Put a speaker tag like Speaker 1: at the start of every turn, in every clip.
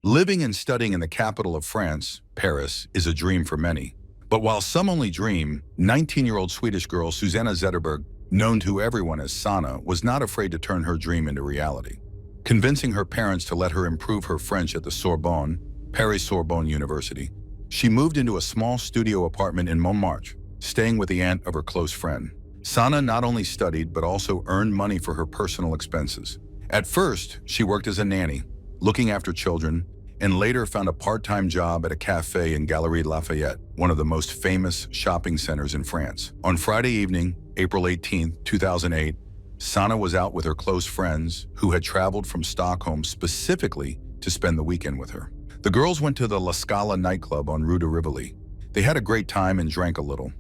Speaker 1: Living and studying in the capital of France, Paris, is a dream for many. But while some only dream, 19-year-old Swedish girl Susanna Zetterberg, known to everyone as Sanna, was not afraid to turn her dream into reality. Convincing her parents to let her improve her French at the Sorbonne, Paris-Sorbonne University, she moved into a small studio apartment in Montmartre, staying with the aunt of her close friend. Sanna not only studied but also earned money for her personal expenses. At first, she worked as a nanny, looking after children, and later found a part-time job at a cafe in Galeries Lafayette, one of the most famous shopping centers in France. On Friday evening, April 18, 2008, Sanna was out with her close friends who had traveled from Stockholm specifically to spend the weekend with her. The girls went to the La Scala nightclub on Rue de Rivoli. They had a great time and drank a little.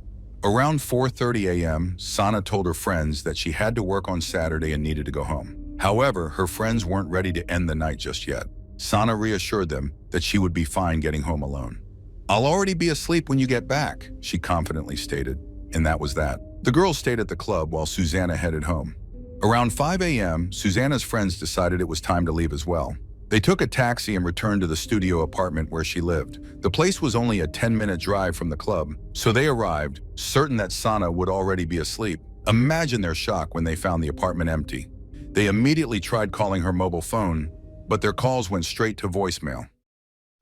Speaker 1: Around 4:30 a.m., Sanna told her friends that she had to work on Saturday and needed to go home. However, her friends weren't ready to end the night just yet. Sanna reassured them that she would be fine getting home alone. "I'll already be asleep when you get back," she confidently stated, and that was that. The girls stayed at the club while Susanna headed home. Around 5 a.m., Susanna's friends decided it was time to leave as well. They took a taxi and returned to the studio apartment where she lived. The place was only a 10-minute drive from the club, so they arrived, certain that Sanna would already be asleep. Imagine their shock when they found the apartment empty. They immediately tried calling her mobile phone, but their calls went straight to voicemail.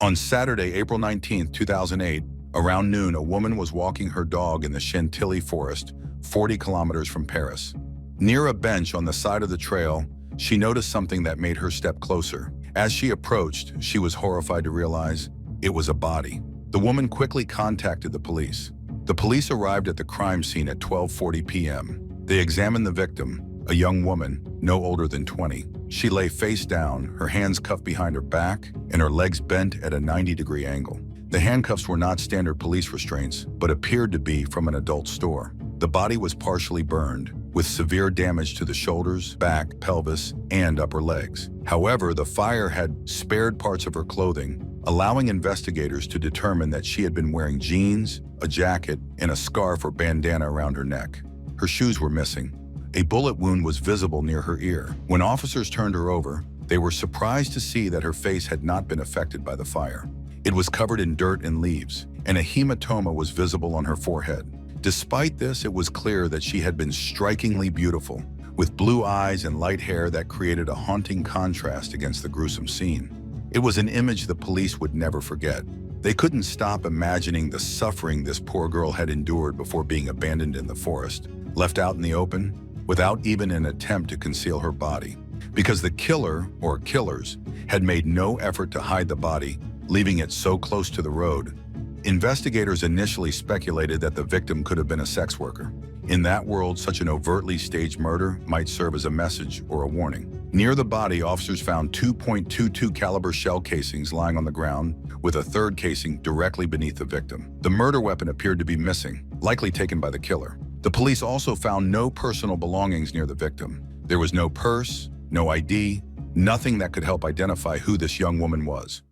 Speaker 1: On Saturday, April 19, 2008, around noon, a woman was walking her dog in the Chantilly forest, 40 kilometers from Paris. Near a bench on the side of the trail, she noticed something that made her step closer. As she approached, she was horrified to realize it was a body. The woman quickly contacted the police. The police arrived at the crime scene at 12:40 p.m. They examined the victim, a young woman, no older than 20. She lay face down, her hands cuffed behind her back, and her legs bent at a 90-degree angle. The handcuffs were not standard police restraints, but appeared to be from an adult store. The body was partially burned, with severe damage to the shoulders, back, pelvis, and upper legs. However, the fire had spared parts of her clothing, allowing investigators to determine that she had been wearing jeans, a jacket, and a scarf or bandana around her neck. Her shoes were missing. A bullet wound was visible near her ear. When officers turned her over, they were surprised to see that her face had not been affected by the fire. It was covered in dirt and leaves, and a hematoma was visible on her forehead. Despite this, it was clear that she had been strikingly beautiful, with blue eyes and light hair that created a haunting contrast against the gruesome scene. It was an image the police would never forget. They couldn't stop imagining the suffering this poor girl had endured before being abandoned in the forest, left out in the open, without even an attempt to conceal her body. Because the killer, or killers, had made no effort to hide the body, leaving it so close to the road, investigators initially speculated that the victim could have been a sex worker. In that world, such an overtly staged murder might serve as a message or a warning. Near the body, officers found 2.22 caliber shell casings lying on the ground, with a third casing directly beneath the victim. The murder weapon appeared to be missing, likely taken by the killer. The police also found no personal belongings near the victim. There was no purse, no ID, nothing that could help identify who this young woman was.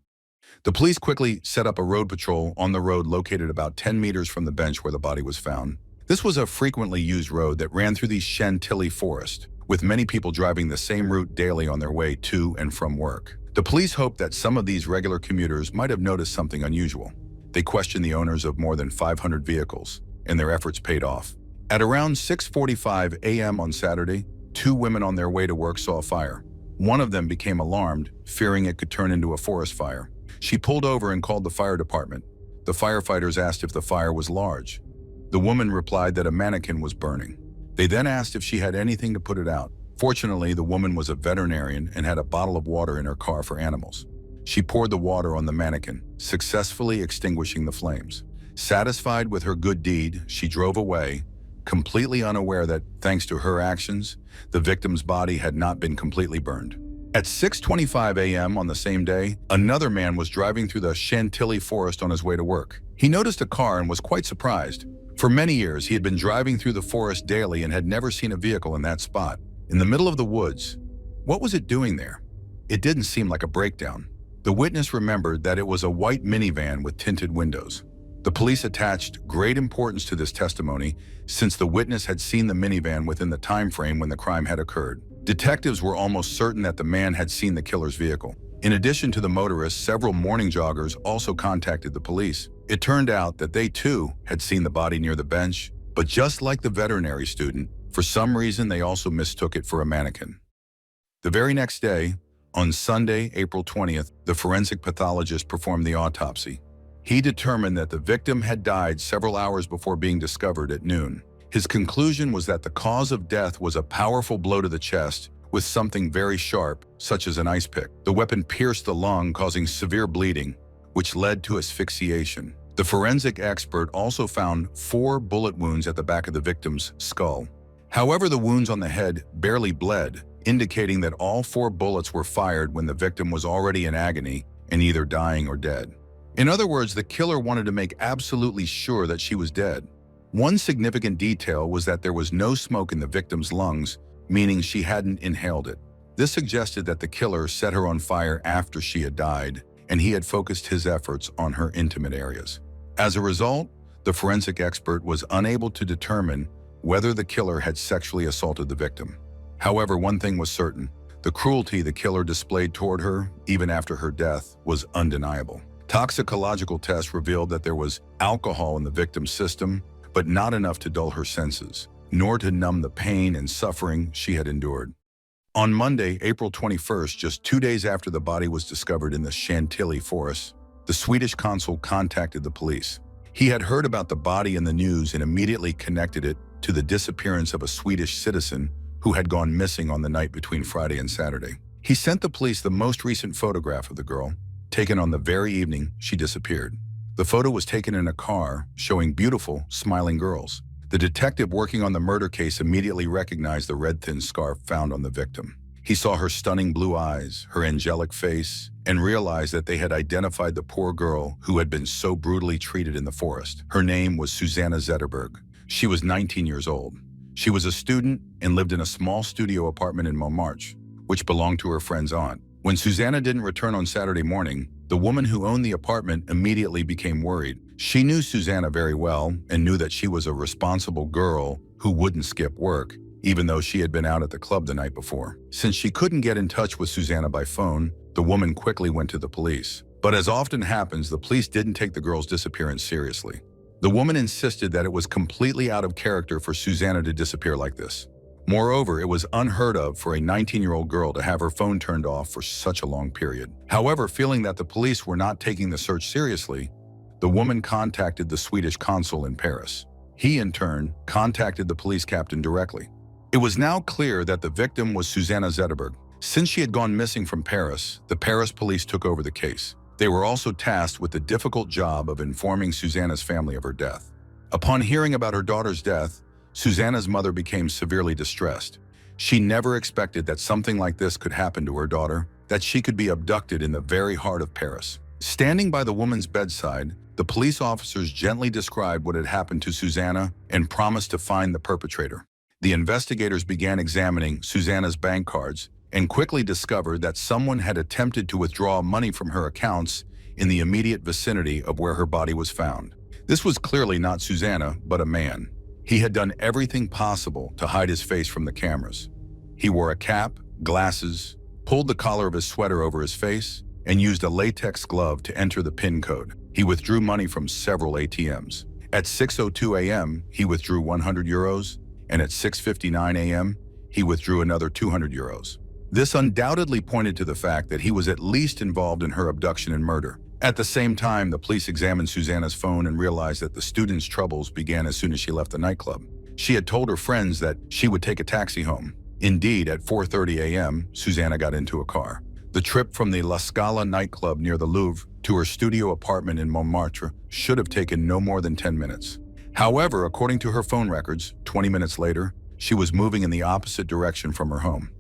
Speaker 1: The police quickly set up a road patrol on the road located about 10 meters from the bench where the body was found. This was a frequently used road that ran through the Chantilly forest, with many people driving the same route daily on their way to and from work. The police hoped that some of these regular commuters might have noticed something unusual. They questioned the owners of more than 500 vehicles, and their efforts paid off. At around 6:45 a.m. on Saturday, two women on their way to work saw a fire. One of them became alarmed, fearing it could turn into a forest fire. She pulled over and called the fire department. The firefighters asked if the fire was large. The woman replied that a mannequin was burning. They then asked if she had anything to put it out. Fortunately, the woman was a veterinarian and had a bottle of water in her car for animals. She poured the water on the mannequin, successfully extinguishing the flames. Satisfied with her good deed, she drove away, completely unaware that, thanks to her actions, the victim's body had not been completely burned. At 6:25 a.m. on the same day, another man was driving through the Chantilly forest on his way to work. He noticed a car and was quite surprised. For many years, he had been driving through the forest daily and had never seen a vehicle in that spot. In the middle of the woods, what was it doing there? It didn't seem like a breakdown. The witness remembered that it was a white minivan with tinted windows. The police attached great importance to this testimony since the witness had seen the minivan within the time frame when the crime had occurred. Detectives were almost certain that the man had seen the killer's vehicle. In addition to the motorists, several morning joggers also contacted the police. It turned out that they too had seen the body near the bench, but just like the veterinary student, for some reason they also mistook it for a mannequin. The very next day, on Sunday, April 20th, the forensic pathologist performed the autopsy. He determined that the victim had died several hours before being discovered at noon. His conclusion was that the cause of death was a powerful blow to the chest with something very sharp, such as an ice pick. The weapon pierced the lung, causing severe bleeding, which led to asphyxiation. The forensic expert also found 4 bullet wounds at the back of the victim's skull. However, the wounds on the head barely bled, indicating that all 4 bullets were fired when the victim was already in agony and either dying or dead. In other words, the killer wanted to make absolutely sure that she was dead. One significant detail was that there was no smoke in the victim's lungs, meaning she hadn't inhaled it. This suggested that the killer set her on fire after she had died, and he had focused his efforts on her intimate areas. As a result, the forensic expert was unable to determine whether the killer had sexually assaulted the victim. However, one thing was certain: the cruelty the killer displayed toward her, even after her death, was undeniable. Toxicological tests revealed that there was alcohol in the victim's system, but not enough to dull her senses, nor to numb the pain and suffering she had endured. On Monday, April 21st, just 2 days after the body was discovered in the Chantilly forest, the Swedish consul contacted the police. He had heard about the body in the news and immediately connected it to the disappearance of a Swedish citizen who had gone missing on the night between Friday and Saturday. He sent the police the most recent photograph of the girl, taken on the very evening she disappeared. The photo was taken in a car, showing beautiful, smiling girls. The detective working on the murder case immediately recognized the red thin scarf found on the victim. He saw her stunning blue eyes, her angelic face, and realized that they had identified the poor girl who had been so brutally treated in the forest. Her name was Susanna Zetterberg. She was 19 years old. She was a student and lived in a small studio apartment in Montmartre, which belonged to her friend's aunt. When Susanna didn't return on Saturday morning, the woman who owned the apartment immediately became worried. She knew Susanna very well and knew that she was a responsible girl who wouldn't skip work, even though she had been out at the club the night before. Since she couldn't get in touch with Susanna by phone, the woman quickly went to the police. But as often happens, the police didn't take the girl's disappearance seriously. The woman insisted that it was completely out of character for Susanna to disappear like this. Moreover, it was unheard of for a 19-year-old girl to have her phone turned off for such a long period. However, feeling that the police were not taking the search seriously, the woman contacted the Swedish consul in Paris. He, in turn, contacted the police captain directly. It was now clear that the victim was Susanna Zetterberg. Since she had gone missing from Paris, the Paris police took over the case. They were also tasked with the difficult job of informing Susanna's family of her death. Upon hearing about her daughter's death, Susanna's mother became severely distressed. She never expected that something like this could happen to her daughter, that she could be abducted in the very heart of Paris. Standing by the woman's bedside, the police officers gently described what had happened to Susanna and promised to find the perpetrator. The investigators began examining Susanna's bank cards and quickly discovered that someone had attempted to withdraw money from her accounts in the immediate vicinity of where her body was found. This was clearly not Susanna, but a man. He had done everything possible to hide his face from the cameras. He wore a cap, glasses, pulled the collar of his sweater over his face, and used a latex glove to enter the PIN code. He withdrew money from several ATMs. At 6:02 a.m., he withdrew 100 euros, and at 6:59 a.m., he withdrew another 200 euros. This undoubtedly pointed to the fact that he was at least involved in her abduction and murder. At the same time, the police examined Susanna's phone and realized that the student's troubles began as soon as she left the nightclub. She had told her friends that she would take a taxi home. Indeed, at 4:30 a.m., Susanna got into a car. The trip from the La Scala nightclub near the Louvre to her studio apartment in Montmartre should have taken no more than 10 minutes. However, according to her phone records, 20 minutes later, she was moving in the opposite direction from her home.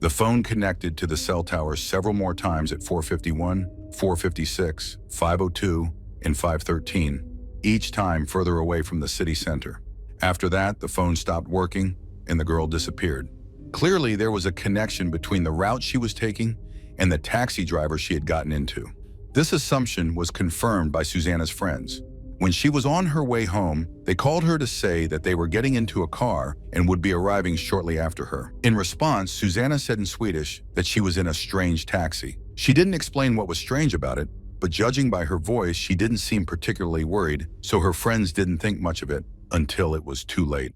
Speaker 1: The phone connected to the cell tower several more times at 4:51, 4:56, 5:02, and 5:13, each time further away from the city center. After that, the phone stopped working and the girl disappeared. Clearly, there was a connection between the route she was taking and the taxi driver she had gotten into. This assumption was confirmed by Susanna's friends. When she was on her way home, they called her to say that they were getting into a car and would be arriving shortly after her. In response, Susanna said in Swedish that she was in a strange taxi. She didn't explain what was strange about it, but judging by her voice, she didn't seem particularly worried, so her friends didn't think much of it until it was too late.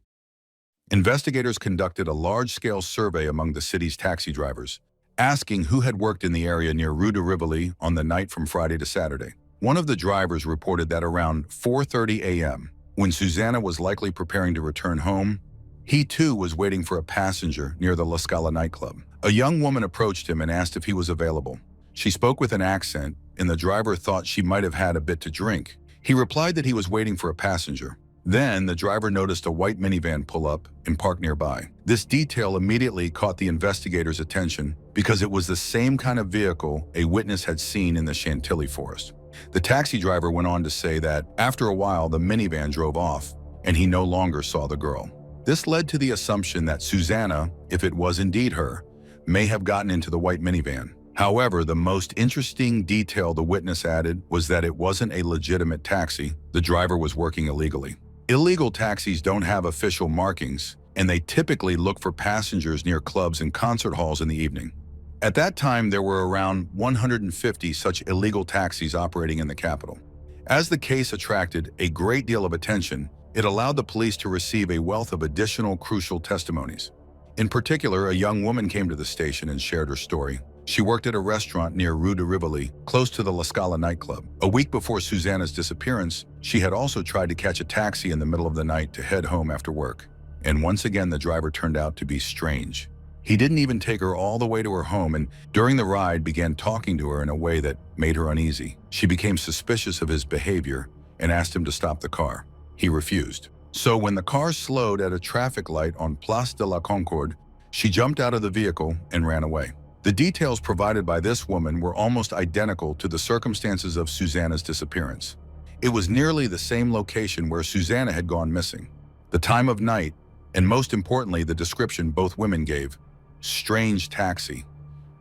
Speaker 1: Investigators conducted a large-scale survey among the city's taxi drivers, asking who had worked in the area near Rue de Rivoli on the night from Friday to Saturday. One of the drivers reported that around 4:30 a.m., when Susanna was likely preparing to return home, he too was waiting for a passenger near the La Scala nightclub. A young woman approached him and asked if he was available. She spoke with an accent, and the driver thought she might have had a bit to drink. He replied that he was waiting for a passenger. Then, the driver noticed a white minivan pull up and park nearby. This detail immediately caught the investigators' attention because it was the same kind of vehicle a witness had seen in the Chantilly forest. The taxi driver went on to say that, after a while, the minivan drove off, and he no longer saw the girl. This led to the assumption that Susanna, if it was indeed her, may have gotten into the white minivan. However, the most interesting detail the witness added was that it wasn't a legitimate taxi. The driver was working illegally. Illegal taxis don't have official markings, and they typically look for passengers near clubs and concert halls in the evening. At that time, there were around 150 such illegal taxis operating in the capital. As the case attracted a great deal of attention, it allowed the police to receive a wealth of additional crucial testimonies. In particular, a young woman came to the station and shared her story. She worked at a restaurant near Rue de Rivoli, close to the La Scala nightclub. A week before Susanna's disappearance, she had also tried to catch a taxi in the middle of the night to head home after work. And once again, the driver turned out to be strange. He didn't even take her all the way to her home, and during the ride began talking to her in a way that made her uneasy. She became suspicious of his behavior and asked him to stop the car. He refused. So when the car slowed at a traffic light on Place de la Concorde, she jumped out of the vehicle and ran away. The details provided by this woman were almost identical to the circumstances of Susanna's disappearance. It was nearly the same location where Susanna had gone missing. The time of night, and most importantly, the description both women gave: strange taxi.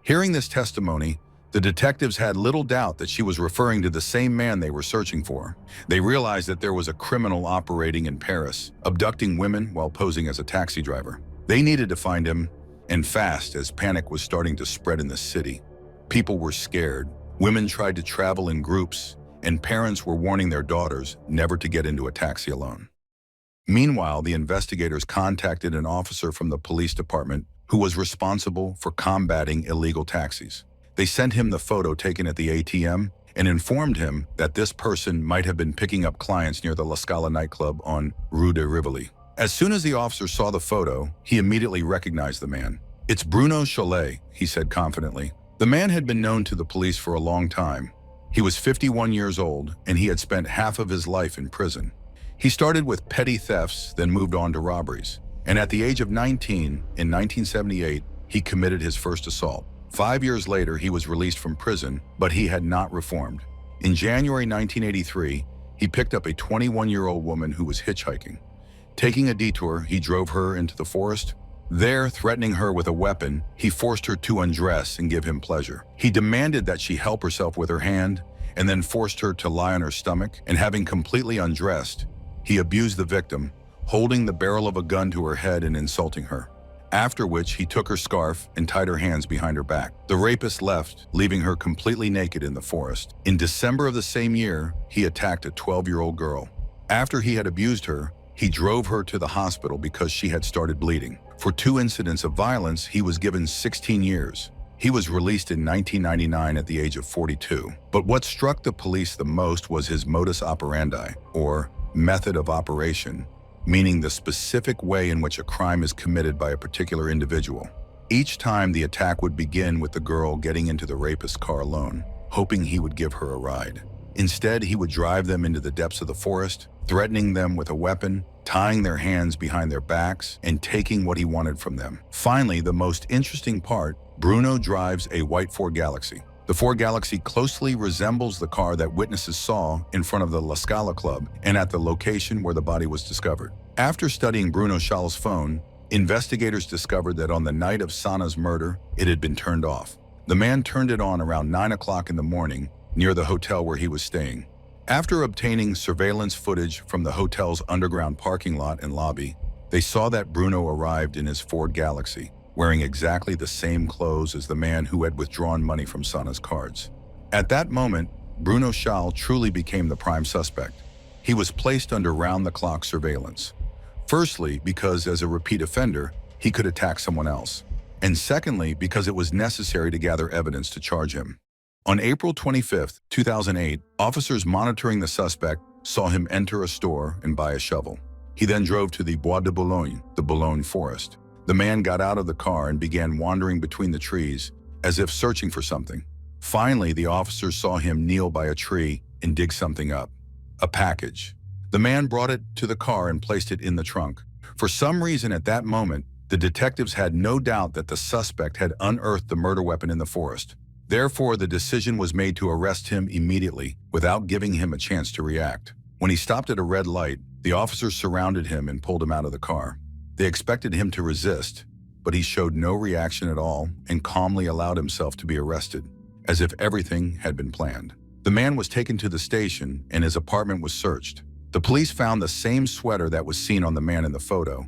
Speaker 1: Hearing this testimony, the detectives had little doubt that she was referring to the same man they were searching for. They realized that there was a criminal operating in Paris, abducting women while posing as a taxi driver. They needed to find him, and fast, as panic was starting to spread in the city. People were scared, women tried to travel in groups, and parents were warning their daughters never to get into a taxi alone. Meanwhile, the investigators contacted an officer from the police department who was responsible for combating illegal taxis. They sent him the photo taken at the ATM and informed him that this person might have been picking up clients near the La Scala nightclub on Rue de Rivoli. As soon as the officer saw the photo, he immediately recognized the man. "It's Bruno Cholet," he said confidently. The man had been known to the police for a long time. He was 51 years old, and he had spent half of his life in prison. He started with petty thefts, then moved on to robberies. And at the age of 19, in 1978, he committed his first assault. 5 years later, he was released from prison, but he had not reformed. In January 1983, he picked up a 21-year-old woman who was hitchhiking. Taking a detour, he drove her into the forest. There, threatening her with a weapon, he forced her to undress and give him pleasure. He demanded that she help herself with her hand, and then forced her to lie on her stomach, and having completely undressed, he abused the victim, holding the barrel of a gun to her head and insulting her. After which, he took her scarf and tied her hands behind her back. The rapist left, leaving her completely naked in the forest. In December of the same year, he attacked a 12-year-old girl. After he had abused her, he drove her to the hospital because she had started bleeding. For 2 incidents of violence, he was given 16 years. He was released in 1999 at the age of 42. But what struck the police the most was his modus operandi, or method of operation, meaning the specific way in which a crime is committed by a particular individual. Each time, the attack would begin with the girl getting into the rapist's car alone, hoping he would give her a ride. Instead, he would drive them into the depths of the forest, threatening them with a weapon, tying their hands behind their backs, and taking what he wanted from them. Finally, the most interesting part, Bruno drives a white Ford Galaxy. The Ford Galaxy closely resembles the car that witnesses saw in front of the La Scala Club and at the location where the body was discovered. After studying Bruno Chal's phone, investigators discovered that on the night of Sanna's murder, it had been turned off. The man turned it on around 9 o'clock in the morning near the hotel where he was staying. After obtaining surveillance footage from the hotel's underground parking lot and lobby, they saw that Bruno arrived in his Ford Galaxy, wearing exactly the same clothes as the man who had withdrawn money from Sana's cards. At that moment, Bruno Schall truly became the prime suspect. He was placed under round-the-clock surveillance. Firstly, because as a repeat offender, he could attack someone else. And secondly, because it was necessary to gather evidence to charge him. On April 25, 2008, officers monitoring the suspect saw him enter a store and buy a shovel. He then drove to the Bois de Boulogne, the Boulogne forest. The man got out of the car and began wandering between the trees, as if searching for something. Finally, the officers saw him kneel by a tree and dig something up. A package. The man brought it to the car and placed it in the trunk. For some reason at that moment, the detectives had no doubt that the suspect had unearthed the murder weapon in the forest. Therefore, the decision was made to arrest him immediately, without giving him a chance to react. When he stopped at a red light, the officers surrounded him and pulled him out of the car. They expected him to resist, but he showed no reaction at all and calmly allowed himself to be arrested, as if everything had been planned. The man was taken to the station and his apartment was searched. The police found the same sweater that was seen on the man in the photo,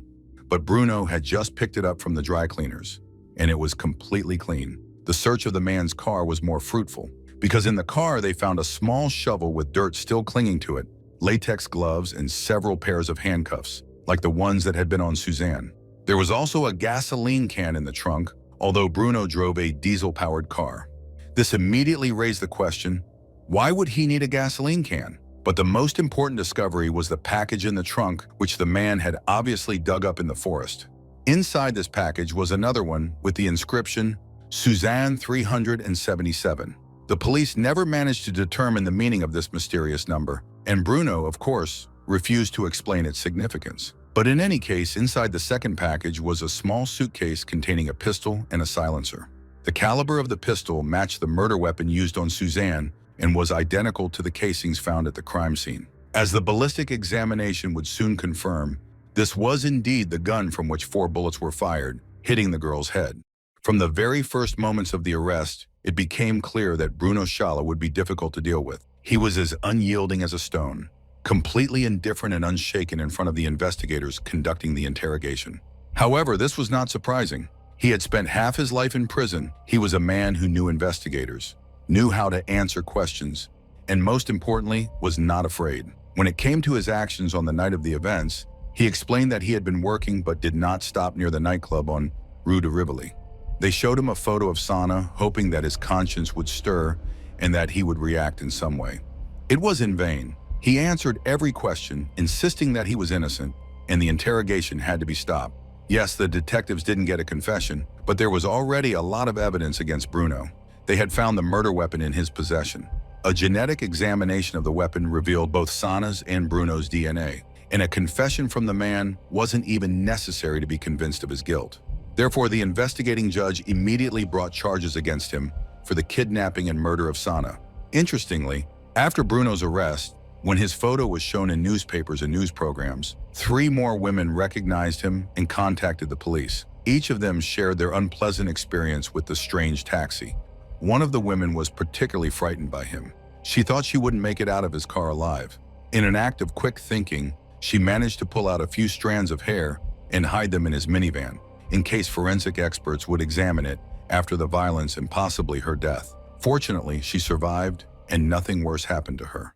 Speaker 1: but Bruno had just picked it up from the dry cleaners, and it was completely clean. The search of the man's car was more fruitful, because in the car they found a small shovel with dirt still clinging to it, latex gloves, and several pairs of handcuffs, like the ones that had been on Suzanne. There was also a gasoline can in the trunk, although Bruno drove a diesel-powered car. This immediately raised the question, why would he need a gasoline can? But the most important discovery was the package in the trunk, which the man had obviously dug up in the forest. Inside this package was another one with the inscription, Suzanne 377. The police never managed to determine the meaning of this mysterious number, and Bruno, of course, refused to explain its significance. But in any case, inside the second package was a small suitcase containing a pistol and a silencer. The caliber of the pistol matched the murder weapon used on Suzanne and was identical to the casings found at the crime scene. As the ballistic examination would soon confirm, this was indeed the gun from which 4 bullets were fired, hitting the girl's head. From the very first moments of the arrest, it became clear that Bruno Schall would be difficult to deal with. He was as unyielding as a stone, completely indifferent and unshaken in front of the investigators conducting the interrogation. However, this was not surprising. He had spent half his life in prison. He was a man who knew investigators, knew how to answer questions, and most importantly, was not afraid. When it came to his actions on the night of the events, he explained that he had been working but did not stop near the nightclub on Rue de Rivoli. They showed him a photo of Sana, hoping that his conscience would stir and that he would react in some way. It was in vain. He answered every question, insisting that he was innocent, and the interrogation had to be stopped. Yes, the detectives didn't get a confession, but there was already a lot of evidence against Bruno. They had found the murder weapon in his possession. A genetic examination of the weapon revealed both Sana's and Bruno's DNA, and a confession from the man wasn't even necessary to be convinced of his guilt. Therefore, the investigating judge immediately brought charges against him for the kidnapping and murder of Sana. Interestingly, after Bruno's arrest, when his photo was shown in newspapers and news programs, 3 more women recognized him and contacted the police. Each of them shared their unpleasant experience with the strange taxi. One of the women was particularly frightened by him. She thought she wouldn't make it out of his car alive. In an act of quick thinking, she managed to pull out a few strands of hair and hide them in his minivan, in case forensic experts would examine it after the violence and possibly her death. Fortunately, she survived and nothing worse happened to her.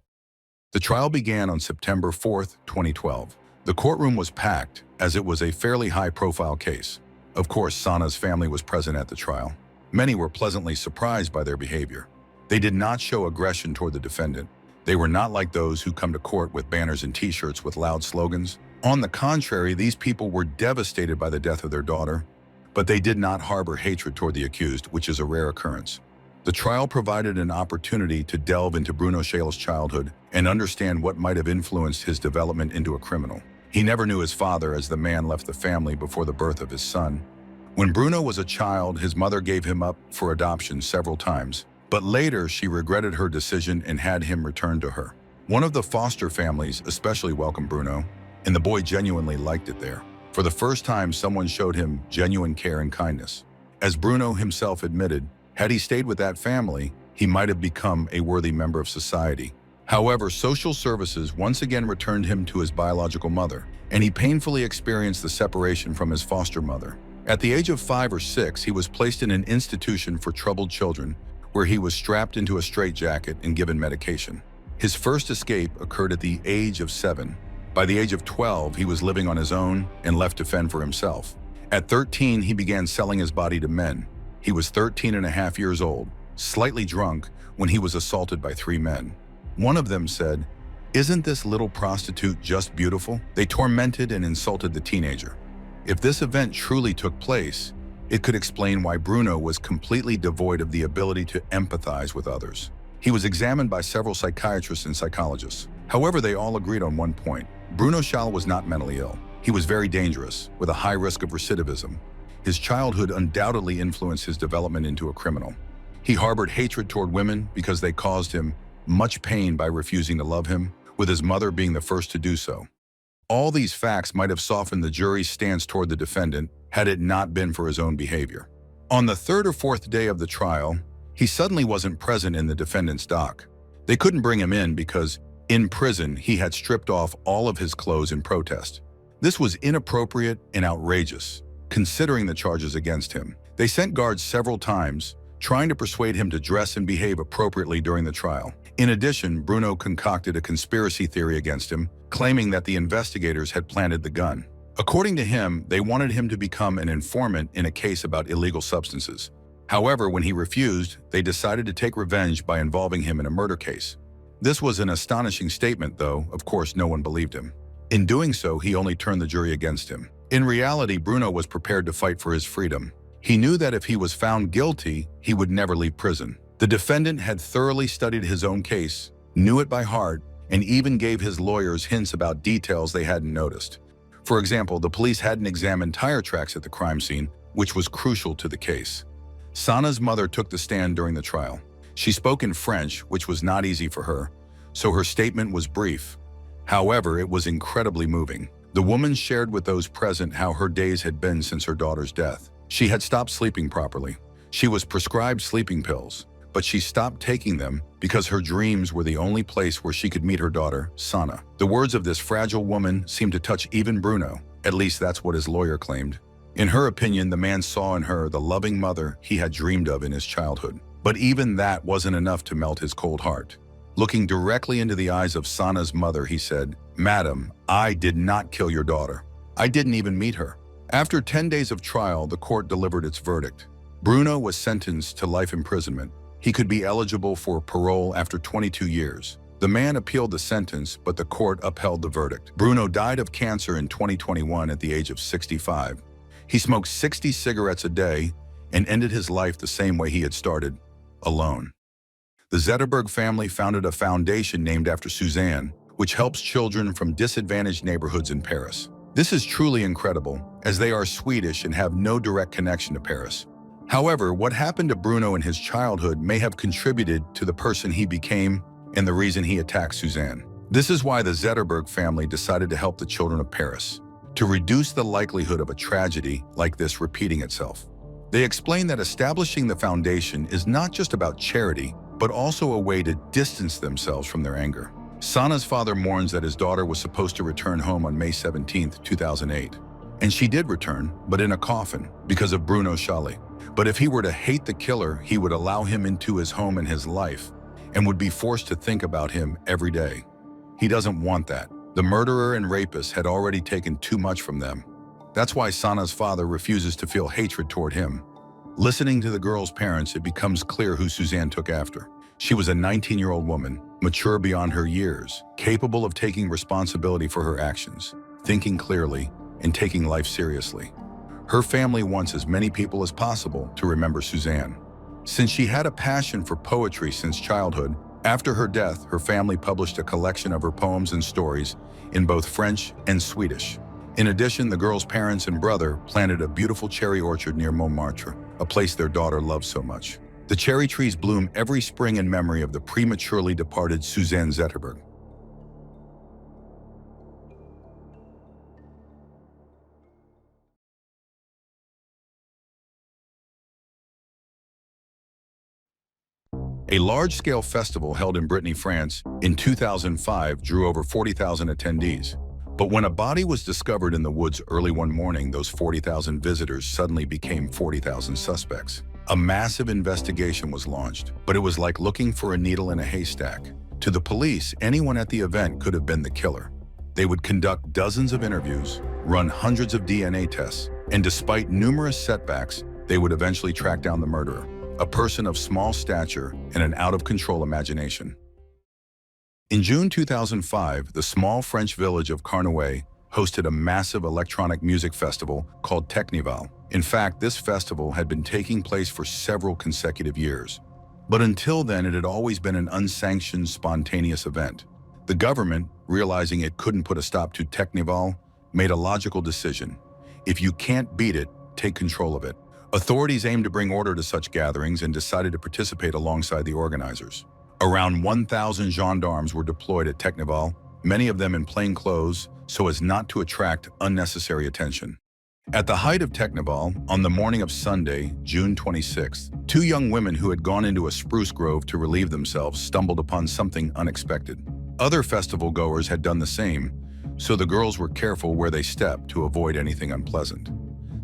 Speaker 1: The trial began on September 4, 2012. The courtroom was packed, as it was a fairly high-profile case. Of course, Sana's family was present at the trial. Many were pleasantly surprised by their behavior. They did not show aggression toward the defendant. They were not like those who come to court with banners and t-shirts with loud slogans. On the contrary, these people were devastated by the death of their daughter, but they did not harbor hatred toward the accused, which is a rare occurrence. The trial provided an opportunity to delve into Bruno Schall's childhood and understand what might have influenced his development into a criminal. He never knew his father, as the man left the family before the birth of his son. When Bruno was a child, his mother gave him up for adoption several times, but later she regretted her decision and had him returned to her. One of the foster families especially welcomed Bruno, and the boy genuinely liked it there. For the first time, someone showed him genuine care and kindness. As Bruno himself admitted, had he stayed with that family, he might have become a worthy member of society. However, social services once again returned him to his biological mother, and he painfully experienced the separation from his foster mother. At the age of 5 or 6, he was placed in an institution for troubled children where he was strapped into a straitjacket and given medication. His first escape occurred at the age of 7. By the age of 12, he was living on his own and left to fend for himself. At 13, he began selling his body to men. He was 13 and a half years old, slightly drunk, when he was assaulted by 3 men. One of them said, "Isn't this little prostitute just beautiful?" They tormented and insulted the teenager. If this event truly took place, it could explain why Bruno was completely devoid of the ability to empathize with others. He was examined by several psychiatrists and psychologists. However, they all agreed on one point. Bruno Schall was not mentally ill. He was very dangerous, with a high risk of recidivism. His childhood undoubtedly influenced his development into a criminal. He harbored hatred toward women because they caused him much pain by refusing to love him, with his mother being the first to do so. All these facts might have softened the jury's stance toward the defendant had it not been for his own behavior. On the 3rd or 4th day of the trial, he suddenly wasn't present in the defendant's dock. They couldn't bring him in because, in prison, he had stripped off all of his clothes in protest. This was inappropriate and outrageous, considering the charges against him. They sent guards several times, trying to persuade him to dress and behave appropriately during the trial. In addition, Bruno concocted a conspiracy theory against him, claiming that the investigators had planted the gun. According to him, they wanted him to become an informant in a case about illegal substances. However, when he refused, they decided to take revenge by involving him in a murder case. This was an astonishing statement, though, of course, no one believed him. In doing so, he only turned the jury against him. In reality, Bruno was prepared to fight for his freedom. He knew that if he was found guilty, he would never leave prison. The defendant had thoroughly studied his own case, knew it by heart, and even gave his lawyers hints about details they hadn't noticed. For example, the police hadn't examined tire tracks at the crime scene, which was crucial to the case. Sana's mother took the stand during the trial. She spoke in French, which was not easy for her, so her statement was brief. However, it was incredibly moving. The woman shared with those present how her days had been since her daughter's death. She had stopped sleeping properly. She was prescribed sleeping pills, but she stopped taking them because her dreams were the only place where she could meet her daughter, Sana. The words of this fragile woman seemed to touch even Bruno. At least that's what his lawyer claimed. In her opinion, the man saw in her the loving mother he had dreamed of in his childhood. But even that wasn't enough to melt his cold heart. Looking directly into the eyes of Sana's mother, he said, "Madam, I did not kill your daughter. I didn't even meet her." After 10 days of trial, the court delivered its verdict. Bruno was sentenced to life imprisonment. He could be eligible for parole after 22 years. The man appealed the sentence, but the court upheld the verdict. Bruno died of cancer in 2021 at the age of 65. He smoked 60 cigarettes a day and ended his life the same way he had started, alone. The Zetterberg family founded a foundation named after Suzanne, which helps children from disadvantaged neighborhoods in Paris. This is truly incredible, as they are Swedish and have no direct connection to Paris. However, what happened to Bruno in his childhood may have contributed to the person he became and the reason he attacked Suzanne. This is why the Zetterberg family decided to help the children of Paris, to reduce the likelihood of a tragedy like this repeating itself. They explain that establishing the foundation is not just about charity, but also a way to distance themselves from their anger. Sana's father mourns that his daughter was supposed to return home on May 17, 2008. And she did return, but in a coffin, because of Bruno Schall. But if he were to hate the killer, he would allow him into his home and his life, and would be forced to think about him every day. He doesn't want that. The murderer and rapist had already taken too much from them. That's why Sana's father refuses to feel hatred toward him. Listening to the girl's parents, it becomes clear who Suzanne took after. She was a 19-year-old woman, mature beyond her years, capable of taking responsibility for her actions, thinking clearly, and taking life seriously. Her family wants as many people as possible to remember Suzanne. Since she had a passion for poetry since childhood, after her death, her family published a collection of her poems and stories in both French and Swedish. In addition, the girl's parents and brother planted a beautiful cherry orchard near Montmartre, a place their daughter loved so much. The cherry trees bloom every spring in memory of the prematurely departed Suzanne Zetterberg. A large-scale festival held in Brittany, France, in 2005 drew over 40,000 attendees. But when a body was discovered in the woods early one morning, those 40,000 visitors suddenly became 40,000 suspects. A massive investigation was launched, but it was like looking for a needle in a haystack. To the police, anyone at the event could have been the killer. They would conduct dozens of interviews, run hundreds of DNA tests, and despite numerous setbacks, they would eventually track down the murderer, a person of small stature and an out-of-control imagination. In June 2005, the small French village of Carnouet hosted a massive electronic music festival called Technival. In fact, this festival had been taking place for several consecutive years. But until then, it had always been an unsanctioned, spontaneous event. The government, realizing it couldn't put a stop to Technival, made a logical decision. If you can't beat it, take control of it. Authorities aimed to bring order to such gatherings and decided to participate alongside the organizers. Around 1,000 gendarmes were deployed at Technival, many of them in plain clothes, so as not to attract unnecessary attention. At the height of Technival, on the morning of Sunday, June 26th, two young women who had gone into a spruce grove to relieve themselves stumbled upon something unexpected. Other festival goers had done the same, so the girls were careful where they stepped to avoid anything unpleasant.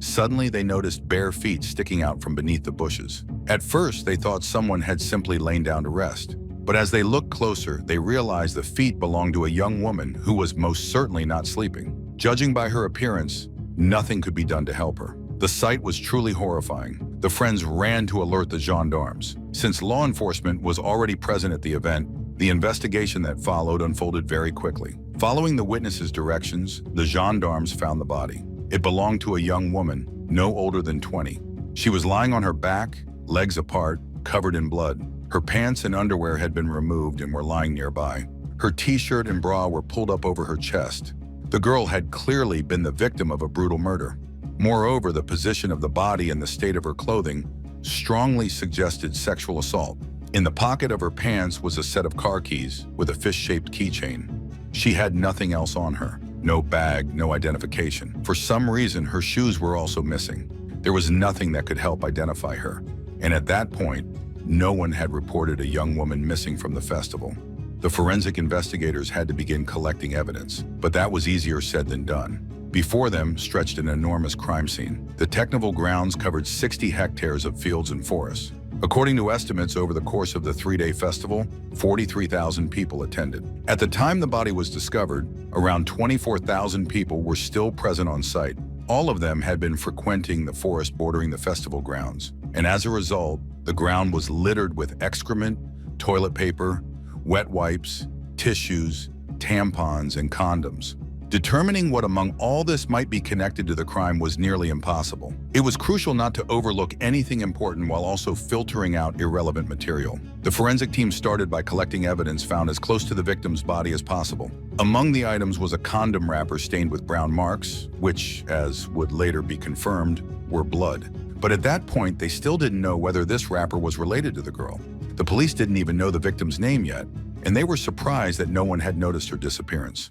Speaker 1: Suddenly, they noticed bare feet sticking out from beneath the bushes. At first, they thought someone had simply lain down to rest. But as they looked closer, they realized the feet belonged to a young woman who was most certainly not sleeping. Judging by her appearance, nothing could be done to help her. The sight was truly horrifying. The friends ran to alert the gendarmes. Since law enforcement was already present at the event, the investigation that followed unfolded very quickly. Following the witnesses' directions, the gendarmes found the body. It belonged to a young woman, no older than 20. She was lying on her back, legs apart, covered in blood. Her pants and underwear had been removed and were lying nearby. Her t-shirt and bra were pulled up over her chest. The girl had clearly been the victim of a brutal murder. Moreover, the position of the body and the state of her clothing strongly suggested sexual assault. In the pocket of her pants was a set of car keys with a fish-shaped keychain. She had nothing else on her. No bag, no identification. For some reason, her shoes were also missing. There was nothing that could help identify her. And at that point, no one had reported a young woman missing from the festival. The forensic investigators had to begin collecting evidence, but that was easier said than done. Before them stretched an enormous crime scene. The Technival grounds covered 60 hectares of fields and forests. According to estimates, over the course of the three-day festival, 43,000 people attended. At the time the body was discovered, around 24,000 people were still present on site. All of them had been frequenting the forest bordering the festival grounds, and as a result, the ground was littered with excrement, toilet paper, wet wipes, tissues, tampons, and condoms. Determining what among all this might be connected to the crime was nearly impossible. It was crucial not to overlook anything important while also filtering out irrelevant material. The forensic team started by collecting evidence found as close to the victim's body as possible. Among the items was a condom wrapper stained with brown marks, which, as would later be confirmed, were blood. But at that point, they still didn't know whether this wrapper was related to the girl. The police didn't even know the victim's name yet, and they were surprised that no one had noticed her disappearance.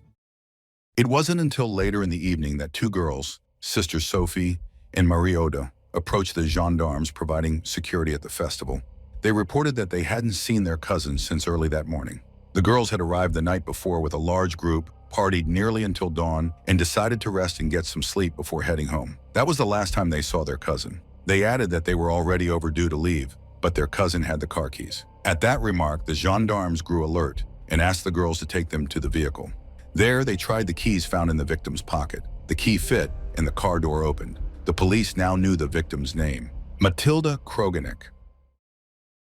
Speaker 1: It wasn't until later in the evening that two girls, Sister Sophie and Marie-Aude, approached the gendarmes providing security at the festival. They reported that they hadn't seen their cousins since early that morning. The girls had arrived the night before with a large group, partied nearly until dawn, and decided to rest and get some sleep before heading home. That was the last time they saw their cousin. They added that they were already overdue to leave, but their cousin had the car keys. At that remark, the gendarmes grew alert and asked the girls to take them to the vehicle. There, they tried the keys found in the victim's pocket. The key fit, and the car door opened. The police now knew the victim's name: Mathilde Kroganek.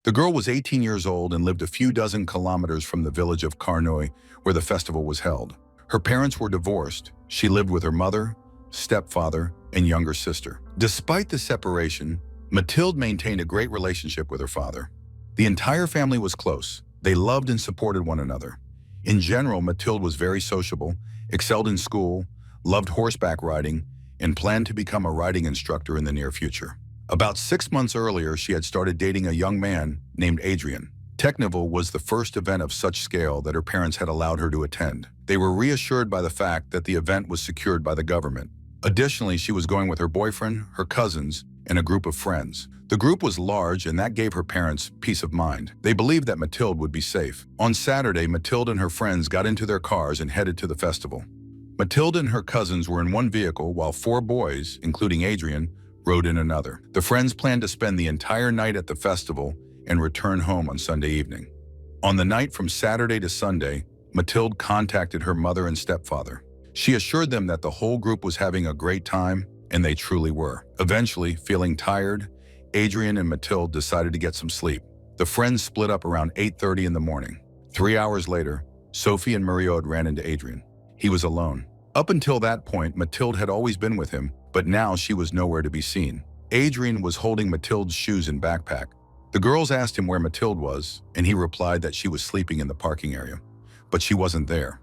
Speaker 1: The girl was 18 years old and lived a few dozen kilometers from the village of Carnouet, where the festival was held. Her parents were divorced. She lived with her mother, stepfather, and younger sister. Despite the separation, Mathilde maintained a great relationship with her father. The entire family was close. They loved and supported one another. In general, Mathilde was very sociable, excelled in school, loved horseback riding, and planned to become a riding instructor in the near future. About 6 months earlier, she had started dating a young man named Adrian. Technival was the first event of such scale that her parents had allowed her to attend. They were reassured by the fact that the event was secured by the government. Additionally, she was going with her boyfriend, her cousins, and a group of friends. The group was large, and that gave her parents peace of mind. They believed that Mathilde would be safe. On Saturday, Mathilde and her friends got into their cars and headed to the festival. Matilda and her cousins were in one vehicle while 4 boys, including Adrian, rode in another. The friends planned to spend the entire night at the festival and return home on Sunday evening. On the night from Saturday to Sunday, Matilda contacted her mother and stepfather. She assured them that the whole group was having a great time, and they truly were. Eventually, feeling tired, Adrian and Matilda decided to get some sleep. The friends split up around 8:30 in the morning. 3 hours later, Sophie and Mariod ran into Adrian. He was alone. Up until that point, Matilda had always been with him, but now she was nowhere to be seen. Adrian was holding Matilda's shoes and backpack. The girls asked him where Matilda was, and he replied that she was sleeping in the parking area. But she wasn't there.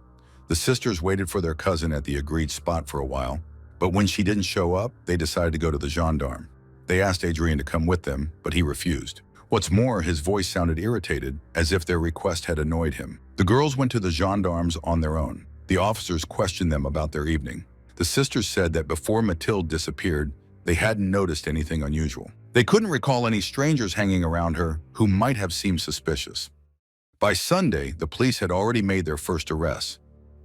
Speaker 1: The sisters waited for their cousin at the agreed spot for a while, but when she didn't show up, they decided to go to the gendarme. They asked Adrian to come with them, but he refused. What's more, his voice sounded irritated, as if their request had annoyed him. The girls went to the gendarmes on their own. The officers questioned them about their evening. The sisters said that before Matilda disappeared, they hadn't noticed anything unusual. They couldn't recall any strangers hanging around her who might have seemed suspicious. By Sunday, the police had already made their first arrests.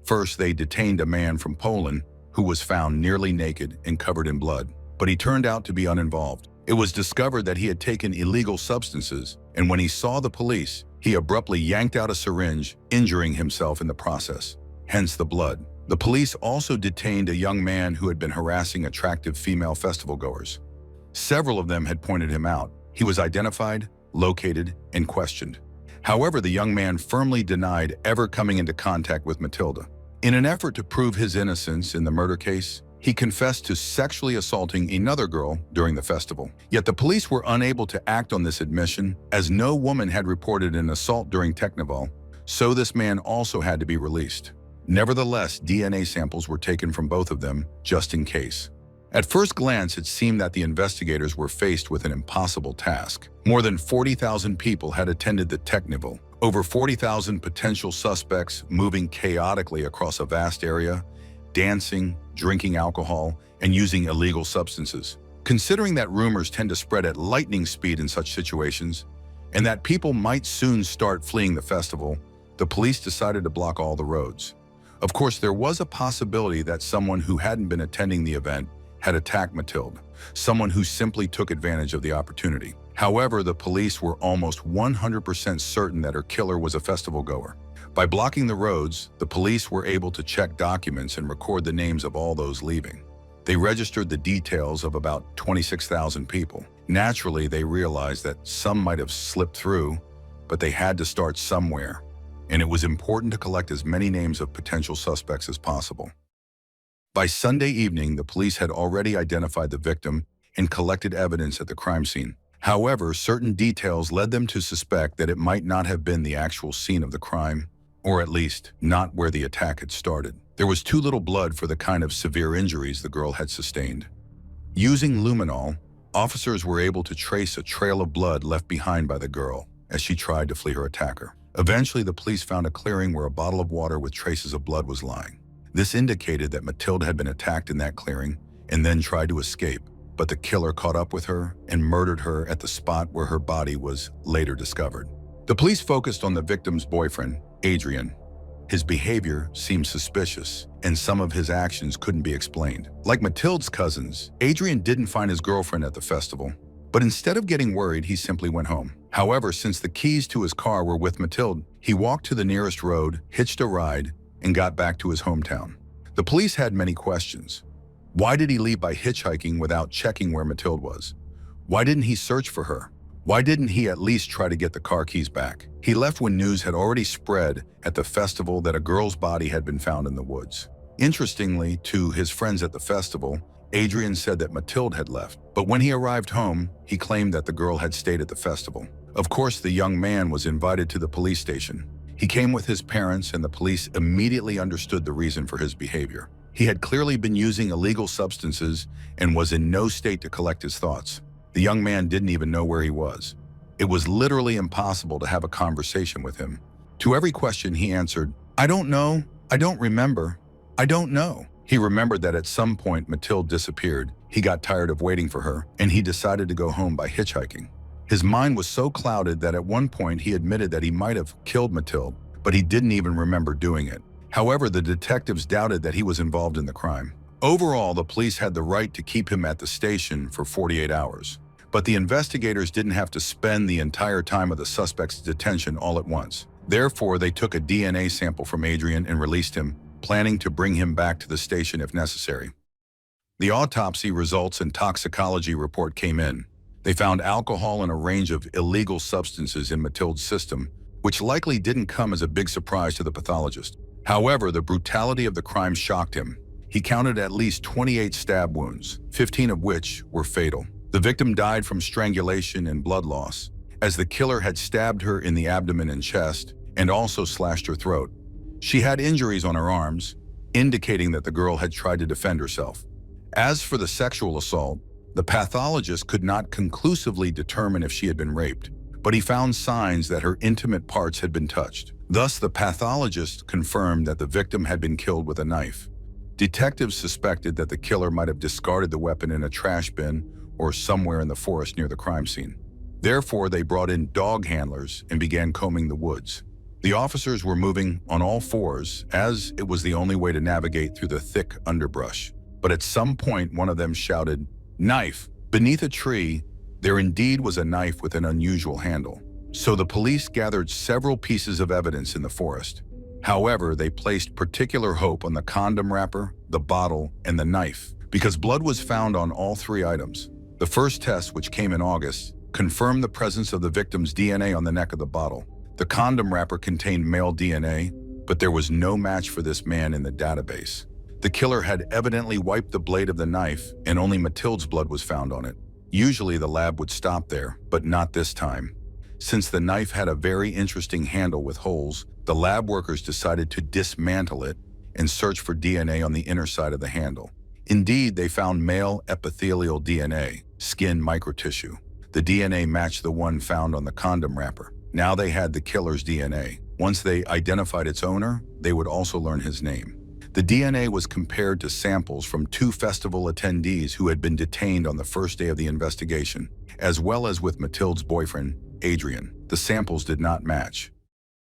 Speaker 1: First, they detained a man from Poland who was found nearly naked and covered in blood, but he turned out to be uninvolved. It was discovered that he had taken illegal substances, and when he saw the police, he abruptly yanked out a syringe, injuring himself in the process, hence the blood. The police also detained a young man who had been harassing attractive female festival goers. Several of them had pointed him out. He was identified, located, and questioned. However, the young man firmly denied ever coming into contact with Matilda. In an effort to prove his innocence in the murder case, he confessed to sexually assaulting another girl during the festival. Yet the police were unable to act on this admission, as no woman had reported an assault during Technival, so this man also had to be released. Nevertheless, DNA samples were taken from both of them, just in case. At first glance, it seemed that the investigators were faced with an impossible task. More than 40,000 people had attended the Technival. Over 40,000 potential suspects moving chaotically across a vast area, dancing, drinking alcohol, and using illegal substances. Considering that rumors tend to spread at lightning speed in such situations, and that people might soon start fleeing the festival, the police decided to block all the roads. Of course, there was a possibility that someone who hadn't been attending the event had attacked Matilda, someone who simply took advantage of the opportunity. However, the police were almost 100% certain that her killer was a festival goer. By blocking the roads, the police were able to check documents and record the names of all those leaving. They registered the details of about 26,000 people. Naturally, they realized that some might have slipped through, but they had to start somewhere, and it was important to collect as many names of potential suspects as possible. By Sunday evening, the police had already identified the victim and collected evidence at the crime scene. However, certain details led them to suspect that it might not have been the actual scene of the crime, or at least not where the attack had started. There was too little blood for the kind of severe injuries the girl had sustained. Using luminol, officers were able to trace a trail of blood left behind by the girl as she tried to flee her attacker. Eventually, the police found a clearing where a bottle of water with traces of blood was lying. This indicated that Matilda had been attacked in that clearing and then tried to escape, but the killer caught up with her and murdered her at the spot where her body was later discovered. The police focused on the victim's boyfriend, Adrian. His behavior seemed suspicious, and some of his actions couldn't be explained. Like Matilda's cousins, Adrian didn't find his girlfriend at the festival, but instead of getting worried, he simply went home. However, since the keys to his car were with Matilda, he walked to the nearest road, hitched a ride, and got back to his hometown. The police had many questions. Why did he leave by hitchhiking without checking where Matilda was? Why didn't he search for her? Why didn't he at least try to get the car keys back? He left when news had already spread at the festival that a girl's body had been found in the woods. Interestingly, to his friends at the festival, Adrian said that Matilda had left, but when he arrived home, he claimed that the girl had stayed at the festival. Of course, the young man was invited to the police station. He came with his parents, and the police immediately understood the reason for his behavior. He had clearly been using illegal substances and was in no state to collect his thoughts. The young man didn't even know where he was. It was literally impossible to have a conversation with him. To every question, he answered, "I don't know, I don't remember, I don't know." He remembered that at some point Matilda disappeared. He got tired of waiting for her, and he decided to go home by hitchhiking. His mind was so clouded that at one point he admitted that he might have killed Matilda, but he didn't even remember doing it. However, the detectives doubted that he was involved in the crime. Overall, the police had the right to keep him at the station for 48 hours. But the investigators didn't have to spend the entire time of the suspect's detention all at once. Therefore, they took a DNA sample from Adrian and released him, planning to bring him back to the station if necessary. The autopsy results and toxicology report came in. They found alcohol and a range of illegal substances in Mathilde's system, which likely didn't come as a big surprise to the pathologist. However, the brutality of the crime shocked him. He counted at least 28 stab wounds, 15 of which were fatal. The victim died from strangulation and blood loss, as the killer had stabbed her in the abdomen and chest and also slashed her throat. She had injuries on her arms, indicating that the girl had tried to defend herself. As for the sexual assault, the pathologist could not conclusively determine if she had been raped, but he found signs that her intimate parts had been touched. Thus, the pathologist confirmed that the victim had been killed with a knife. Detectives suspected that the killer might have discarded the weapon in a trash bin or somewhere in the forest near the crime scene. Therefore, they brought in dog handlers and began combing the woods. The officers were moving on all fours, as it was the only way to navigate through the thick underbrush. But at some point, one of them shouted, "Knife!" Beneath a tree, there indeed was a knife with an unusual handle. So the police gathered several pieces of evidence in the forest. However, they placed particular hope on the condom wrapper, the bottle, and the knife, because blood was found on all three items. The first test, which came in August, confirmed the presence of the victim's DNA on the neck of the bottle. The condom wrapper contained male DNA, but there was no match for this man in the database. The killer had evidently wiped the blade of the knife, and only Mathilde's blood was found on it. Usually the lab would stop there, but not this time. Since the knife had a very interesting handle with holes, the lab workers decided to dismantle it and search for DNA on the inner side of the handle. Indeed, they found male epithelial DNA, skin microtissue. The DNA matched the one found on the condom wrapper. Now they had the killer's DNA. Once they identified its owner, they would also learn his name. The DNA was compared to samples from 2 festival attendees who had been detained on the first day of the investigation, as well as with Mathilde's boyfriend, Adrian. The samples did not match.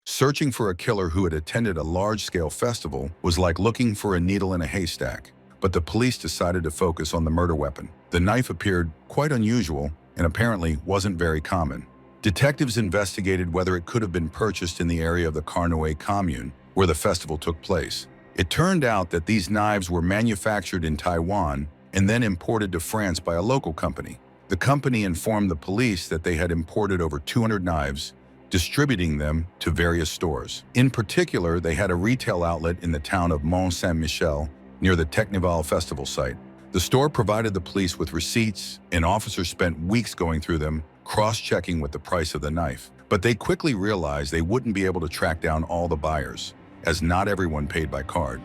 Speaker 1: Searching for a killer who had attended a large-scale festival was like looking for a needle in a haystack, but the police decided to focus on the murder weapon. The knife appeared quite unusual and apparently wasn't very common. Detectives investigated whether it could have been purchased in the area of the Carnoët commune where the festival took place. It turned out that these knives were manufactured in Taiwan and then imported to France by a local company. The company informed the police that they had imported over 200 knives, distributing them to various stores. In particular, they had a retail outlet in the town of Mont-Saint-Michel near the Technival festival site. The store provided the police with receipts, and officers spent weeks going through them, cross-checking with the price of the knife. But they quickly realized they wouldn't be able to track down all the buyers, as not everyone paid by card.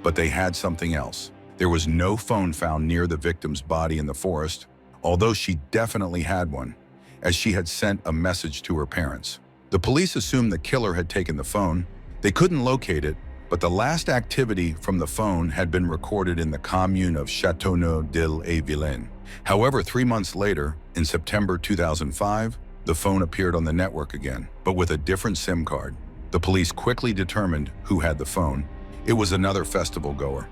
Speaker 1: But they had something else. There was no phone found near the victim's body in the forest, although she definitely had one, as she had sent a message to her parents. The police assumed the killer had taken the phone. They couldn't locate it, but the last activity from the phone had been recorded in the commune of Châteauneuf-d'Ille-et-Vilaine. However, 3 months later, in September 2005, the phone appeared on the network again, but with a different SIM card. The police quickly determined who had the phone. It was another festival goer.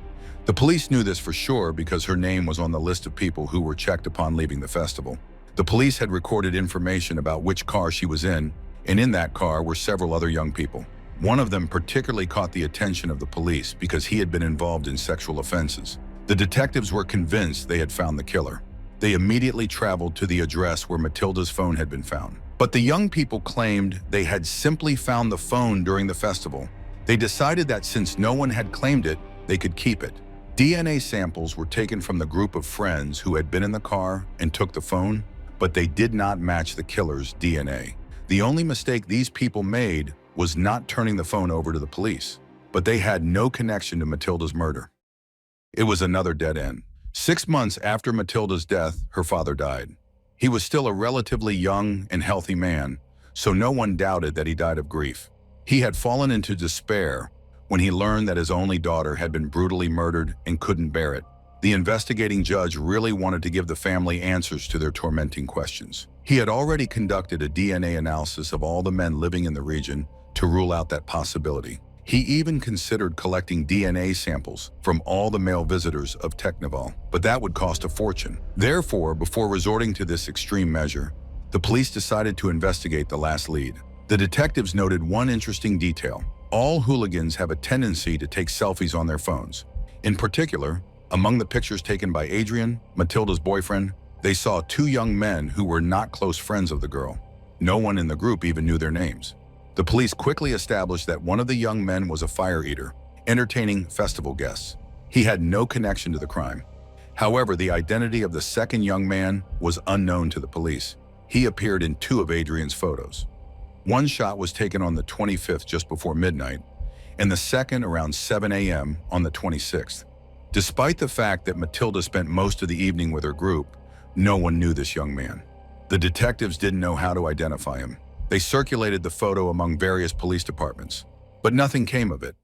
Speaker 1: The police knew this for sure because her name was on the list of people who were checked upon leaving the festival. The police had recorded information about which car she was in, and in that car were several other young people. One of them particularly caught the attention of the police because he had been involved in sexual offenses. The detectives were convinced they had found the killer. They immediately traveled to the address where Mathilde's phone had been found. But the young people claimed they had simply found the phone during the festival. They decided that since no one had claimed it, they could keep it. DNA samples were taken from the group of friends who had been in the car and took the phone, but they did not match the killer's DNA. The only mistake these people made was not turning the phone over to the police, but they had no connection to Mathilde's murder. It was another dead end. 6 months after Mathilde's death, her father died. He was still a relatively young and healthy man, so no one doubted that he died of grief. He had fallen into despair when he learned that his only daughter had been brutally murdered and couldn't bear it. The investigating judge really wanted to give the family answers to their tormenting questions. He had already conducted a DNA analysis of all the men living in the region to rule out that possibility. He even considered collecting DNA samples from all the male visitors of Technival, but that would cost a fortune. Therefore, before resorting to this extreme measure, the police decided to investigate the last lead. The detectives noted one interesting detail. All hooligans have a tendency to take selfies on their phones. In particular, among the pictures taken by Adrian, Matilda's boyfriend, they saw two young men who were not close friends of the girl. No one in the group even knew their names. The police quickly established that one of the young men was a fire eater, entertaining festival guests. He had no connection to the crime. However, the identity of the second young man was unknown to the police. He appeared in two of Adrian's photos. One shot was taken on the 25th just before midnight, and the second around 7 a.m. on the 26th. Despite the fact that Matilda spent most of the evening with her group, no one knew this young man. The detectives didn't know how to identify him. They circulated the photo among various police departments, but nothing came of it.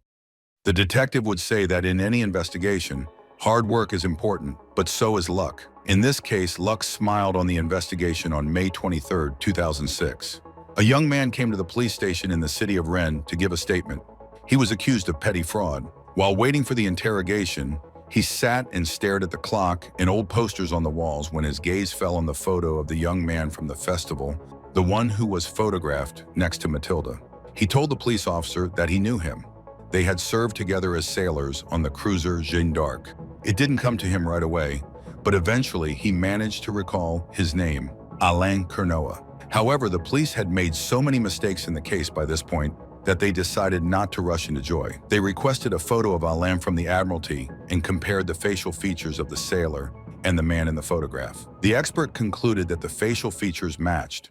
Speaker 1: The detective would say that in any investigation, hard work is important, but so is luck. In this case, luck smiled on the investigation on May 23, 2006. A young man came to the police station in the city of Rennes to give a statement. He was accused of petty fraud. While waiting for the interrogation, he sat and stared at the clock and old posters on the walls when his gaze fell on the photo of the young man from the festival, the one who was photographed next to Matilda. He told the police officer that he knew him. They had served together as sailors on the cruiser Jeanne d'Arc. It didn't come to him right away, but eventually he managed to recall his name, Alain Kernoa. However, the police had made so many mistakes in the case by this point that they decided not to rush into joy. They requested a photo of Alain from the Admiralty and compared the facial features of the sailor and the man in the photograph. The expert concluded that the facial features matched.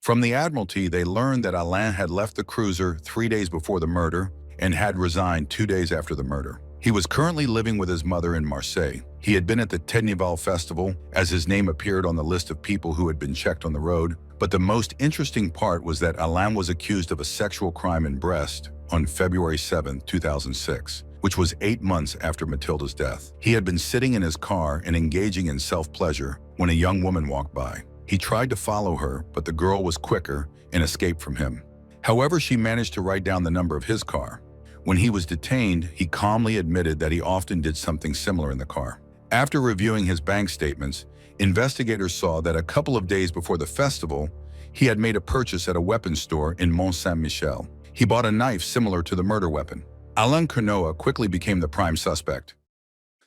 Speaker 1: From the Admiralty, they learned that Alain had left the cruiser 3 days before the murder and had resigned 2 days after the murder. He was currently living with his mother in Marseille. He had been at the Technival festival, as his name appeared on the list of people who had been checked on the road. But the most interesting part was that Alain was accused of a sexual crime in Brest on February 7, 2006, which was 8 months after Matilda's death. He had been sitting in his car and engaging in self-pleasure when a young woman walked by. He tried to follow her, but the girl was quicker and escaped from him. However, she managed to write down the number of his car. When he was detained, he calmly admitted that he often did something similar in the car. After reviewing his bank statements, investigators saw that a couple of days before the festival, he had made a purchase at a weapons store in Mont Saint-Michel. He bought a knife similar to the murder weapon. Alain Kernoa quickly became the prime suspect.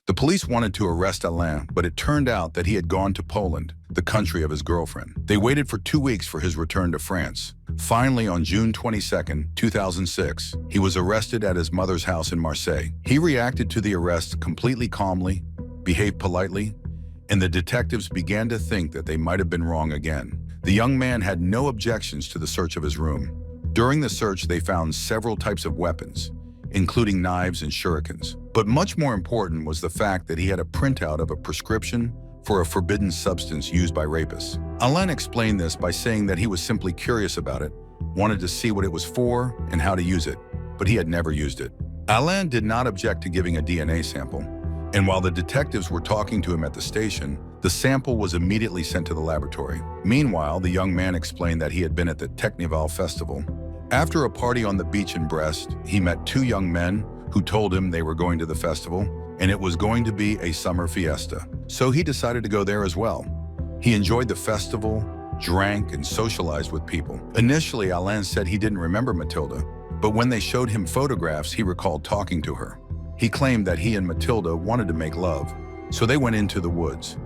Speaker 1: The police wanted to arrest Alain, but it turned out that he had gone to Poland, the country of his girlfriend. They waited for 2 weeks for his return to France. Finally, on June 22, 2006, he was arrested at his mother's house in Marseille. He reacted to the arrest completely calmly, behaved politely, and the detectives began to think that they might have been wrong again. The young man had no objections to the search of his room. During the search, they found several types of weapons, including knives and shurikens. But much more important was the fact that he had a printout of a prescription for a forbidden substance used by rapists. Alain explained this by saying that he was simply curious about it, wanted to see what it was for and how to use it, but he had never used it. Alain did not object to giving a DNA sample, and while the detectives were talking to him at the station, the sample was immediately sent to the laboratory. Meanwhile, the young man explained that he had been at the Technival festival. After a party on the beach in Brest, he met two young men who told him they were going to the festival, and it was going to be a summer fiesta. So he decided to go there as well. He enjoyed the festival, drank, and socialized with people. Initially, Alain said he didn't remember Matilda, but when they showed him photographs, he recalled talking to her. He claimed that he and Matilda wanted to make love, so they went into the woods.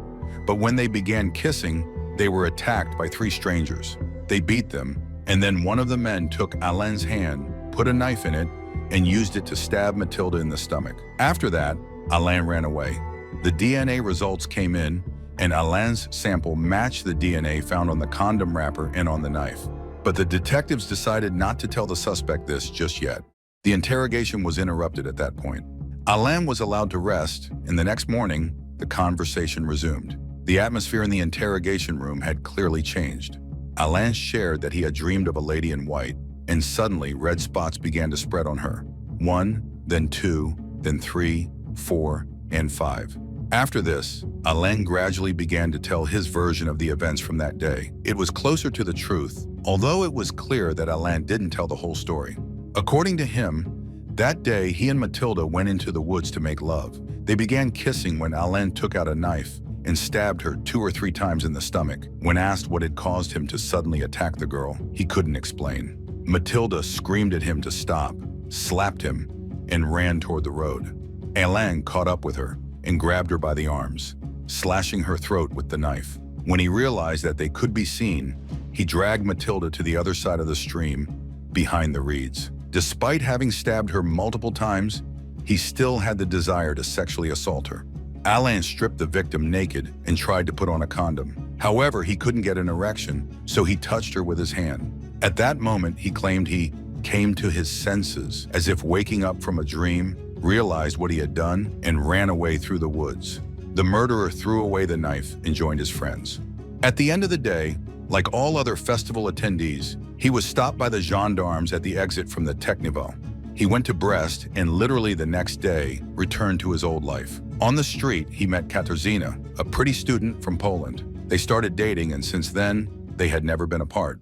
Speaker 1: But when they began kissing, they were attacked by 3 strangers. They beat them, and then one of the men took Alain's hand, put a knife in it, and used it to stab Matilda in the stomach. After that, Alain ran away. The DNA results came in, and Alain's sample matched the DNA found on the condom wrapper and on the knife. But the detectives decided not to tell the suspect this just yet. The interrogation was interrupted at that point. Alain was allowed to rest, and the next morning, the conversation resumed. The atmosphere in the interrogation room had clearly changed. Alain shared that he had dreamed of a lady in white, and suddenly red spots began to spread on her. 1, then 2, then 3, 4, and 5. After this, Alain gradually began to tell his version of the events from that day. It was closer to the truth, although it was clear that Alain didn't tell the whole story. According to him, That day, he and Matilda went into the woods to make love. They began kissing when Alain took out a knife and stabbed her 2 or 3 times in the stomach. When asked what had caused him to suddenly attack the girl, he couldn't explain. Matilda screamed at him to stop, slapped him, and ran toward the road. Alain caught up with her and grabbed her by the arms, slashing her throat with the knife. When he realized that they could be seen, he dragged Matilda to the other side of the stream, behind the reeds. Despite having stabbed her multiple times, he still had the desire to sexually assault her. Alain stripped the victim naked and tried to put on a condom. However, he couldn't get an erection, so he touched her with his hand. At that moment, he claimed he came to his senses, as if waking up from a dream, realized what he had done, and ran away through the woods. The murderer threw away the knife and joined his friends. At the end of the day, like all other festival attendees, he was stopped by the gendarmes at the exit from the Technival. He went to Brest and literally the next day returned to his old life. On the street, he met Katarzyna, a pretty student from Poland. They started dating, and since then, they had never been apart.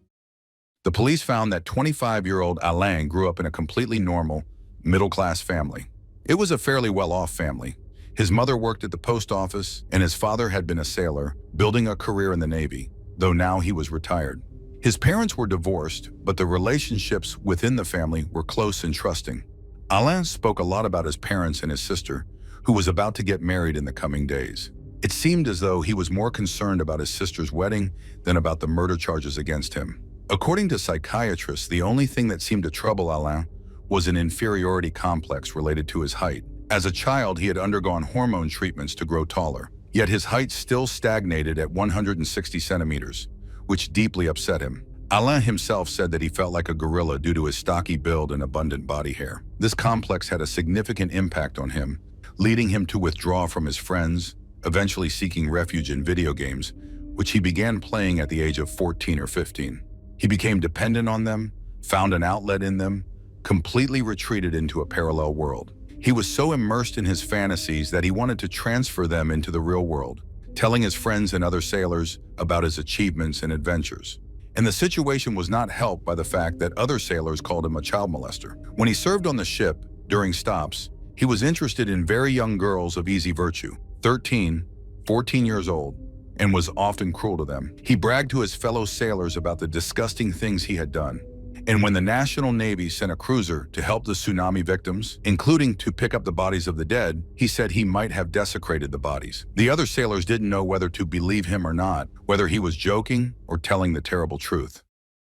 Speaker 1: The police found that 25-year-old Alain grew up in a completely normal, middle-class family. It was a fairly well-off family. His mother worked at the post office, and his father had been a sailor, building a career in the Navy, though now he was retired. His parents were divorced, but the relationships within the family were close and trusting. Alain spoke a lot about his parents and his sister, who was about to get married in the coming days. It seemed as though he was more concerned about his sister's wedding than about the murder charges against him. According to psychiatrists, the only thing that seemed to trouble Alain was an inferiority complex related to his height. As a child, he had undergone hormone treatments to grow taller, yet his height still stagnated at 160 centimeters, which deeply upset him. Alain himself said that he felt like a gorilla due to his stocky build and abundant body hair. This complex had a significant impact on him, leading him to withdraw from his friends, eventually seeking refuge in video games, which he began playing at the age of 14 or 15. He became dependent on them, found an outlet in them, completely retreated into a parallel world. He was so immersed in his fantasies that he wanted to transfer them into the real world, telling his friends and other sailors about his achievements and adventures. And the situation was not helped by the fact that other sailors called him a child molester. When he served on the ship, during stops, he was interested in very young girls of easy virtue, 13, 14 years old, and was often cruel to them. He bragged to his fellow sailors about the disgusting things he had done. And when the National Navy sent a cruiser to help the tsunami victims, including to pick up the bodies of the dead, he said he might have desecrated the bodies. The other sailors didn't know whether to believe him or not, whether he was joking or telling the terrible truth.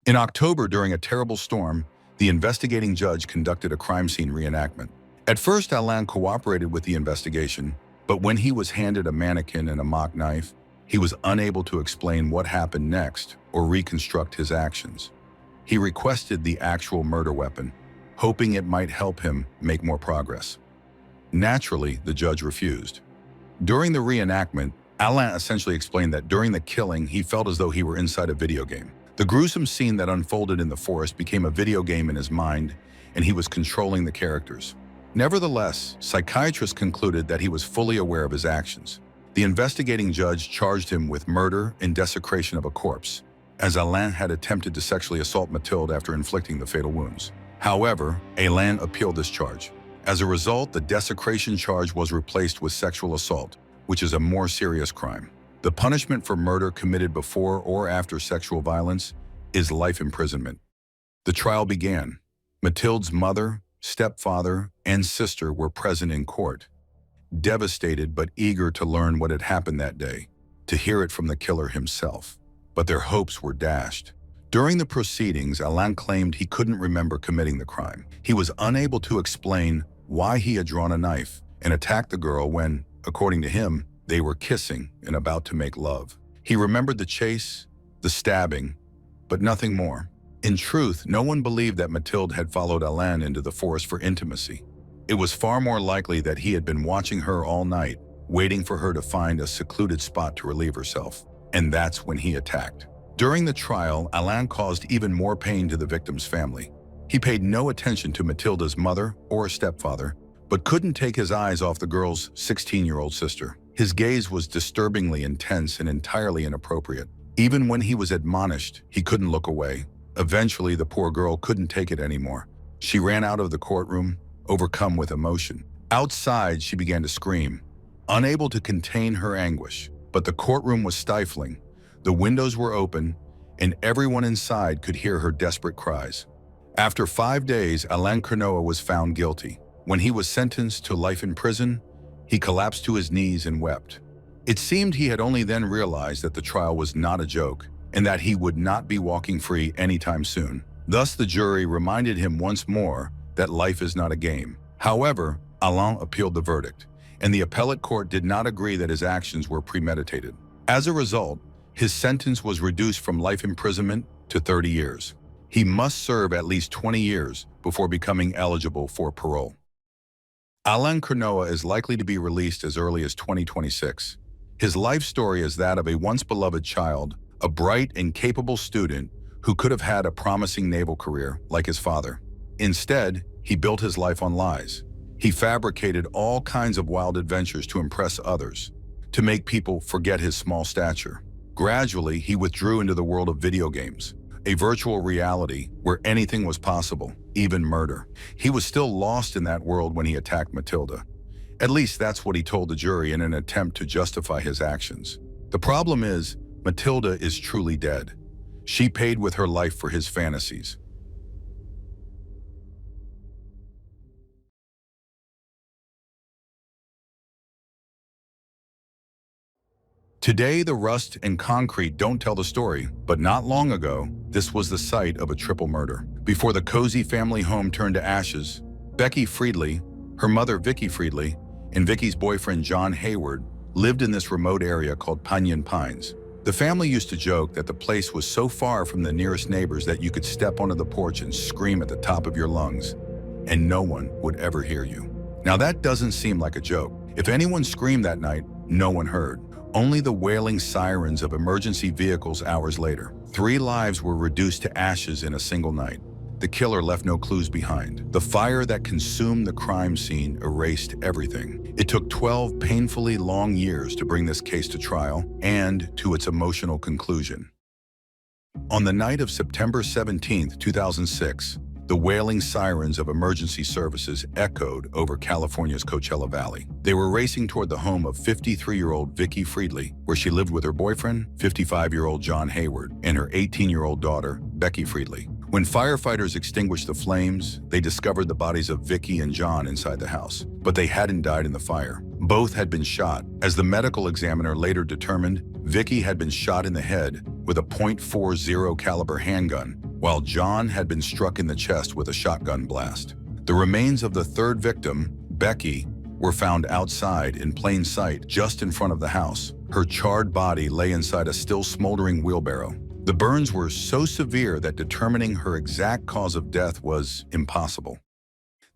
Speaker 1: In October, during a terrible storm, the investigating judge conducted a crime scene reenactment. At first, Alain cooperated with the investigation, but when he was handed a mannequin and a mock knife, he was unable to explain what happened next or reconstruct his actions. He requested the actual murder weapon, hoping it might help him make more progress. Naturally, the judge refused. During the reenactment, Alain essentially explained that during the killing, he felt as though he were inside a video game. The gruesome scene that unfolded in the forest became a video game in his mind, and he was controlling the characters. Nevertheless, psychiatrists concluded that he was fully aware of his actions. The investigating judge charged him with murder and desecration of a corpse, as Alain had attempted to sexually assault Mathilde after inflicting the fatal wounds. However, Alain appealed this charge. As a result, the desecration charge was replaced with sexual assault, which is a more serious crime. The punishment for murder committed before or after sexual violence is life imprisonment. The trial began. Mathilde's mother, stepfather, and sister were present in court, devastated but eager to learn what had happened that day, to hear it from the killer himself. But their hopes were dashed. During the proceedings, Alain claimed he couldn't remember committing the crime. He was unable to explain why he had drawn a knife and attacked the girl when, according to him, they were kissing and about to make love. He remembered the chase, the stabbing, but nothing more. In truth, no one believed that Mathilde had followed Alain into the forest for intimacy. It was far more likely that he had been watching her all night, waiting for her to find a secluded spot to relieve herself. And that's when he attacked. During the trial, Alain caused even more pain to the victim's family. He paid no attention to Mathilde's mother or stepfather, but couldn't take his eyes off the girl's 16-year-old sister. His gaze was disturbingly intense and entirely inappropriate. Even when he was admonished, he couldn't look away. Eventually, the poor girl couldn't take it anymore. She ran out of the courtroom, overcome with emotion. Outside, she began to scream, unable to contain her anguish. But the courtroom was stifling. The windows were open, and everyone inside could hear her desperate cries. After 5 days, Alain Carnoa was found guilty. When he was sentenced to life in prison, he collapsed to his knees and wept. It seemed he had only then realized that the trial was not a joke and that he would not be walking free anytime soon. Thus, the jury reminded him once more that life is not a game. However, Alain appealed the verdict, and the appellate court did not agree that his actions were premeditated. As a result, his sentence was reduced from life imprisonment to 30 years. He must serve at least 20 years before becoming eligible for parole. Alain Carnoa is likely to be released as early as 2026. His life story is that of a once-beloved child, a bright and capable student who could have had a promising naval career like his father. Instead, he built his life on lies. He fabricated all kinds of wild adventures to impress others, to make people forget his small stature. Gradually, he withdrew into the world of video games, a virtual reality where anything was possible, even murder. He was still lost in that world when he attacked Matilda. At least that's what he told the jury in an attempt to justify his actions. The problem is, Matilda is truly dead. She paid with her life for his fantasies. Today, the rust and concrete don't tell the story, but not long ago, this was the site of a triple murder. Before the cozy family home turned to ashes, Becky Friedli, her mother Vicky Friedli, and Vicky's boyfriend John Hayward lived in this remote area called Pinyon Pines. The family used to joke that the place was so far from the nearest neighbors that you could step onto the porch and scream at the top of your lungs, and no one would ever hear you. Now that doesn't seem like a joke. If anyone screamed that night, no one heard. Only the wailing sirens of emergency vehicles hours later. 3 lives were reduced to ashes in a single night. The killer left no clues behind. The fire that consumed the crime scene erased everything. It took 12 painfully long years to bring this case to trial and to its emotional conclusion. On the night of September 17, 2006, the wailing sirens of emergency services echoed over California's Coachella Valley. They were racing toward the home of 53-year-old Vicky Friedli, where she lived with her boyfriend, 55-year-old John Hayward, and her 18-year-old daughter, Becky Friedli. When firefighters extinguished the flames, they discovered the bodies of Vicky and John inside the house, but they hadn't died in the fire. Both had been shot. As the medical examiner later determined, Vicky had been shot in the head with a .40 caliber handgun, while John had been struck in the chest with a shotgun blast. The remains of the third victim, Becky, were found outside in plain sight just in front of the house. Her charred body lay inside a still smoldering wheelbarrow. The burns were so severe that determining her exact cause of death was impossible.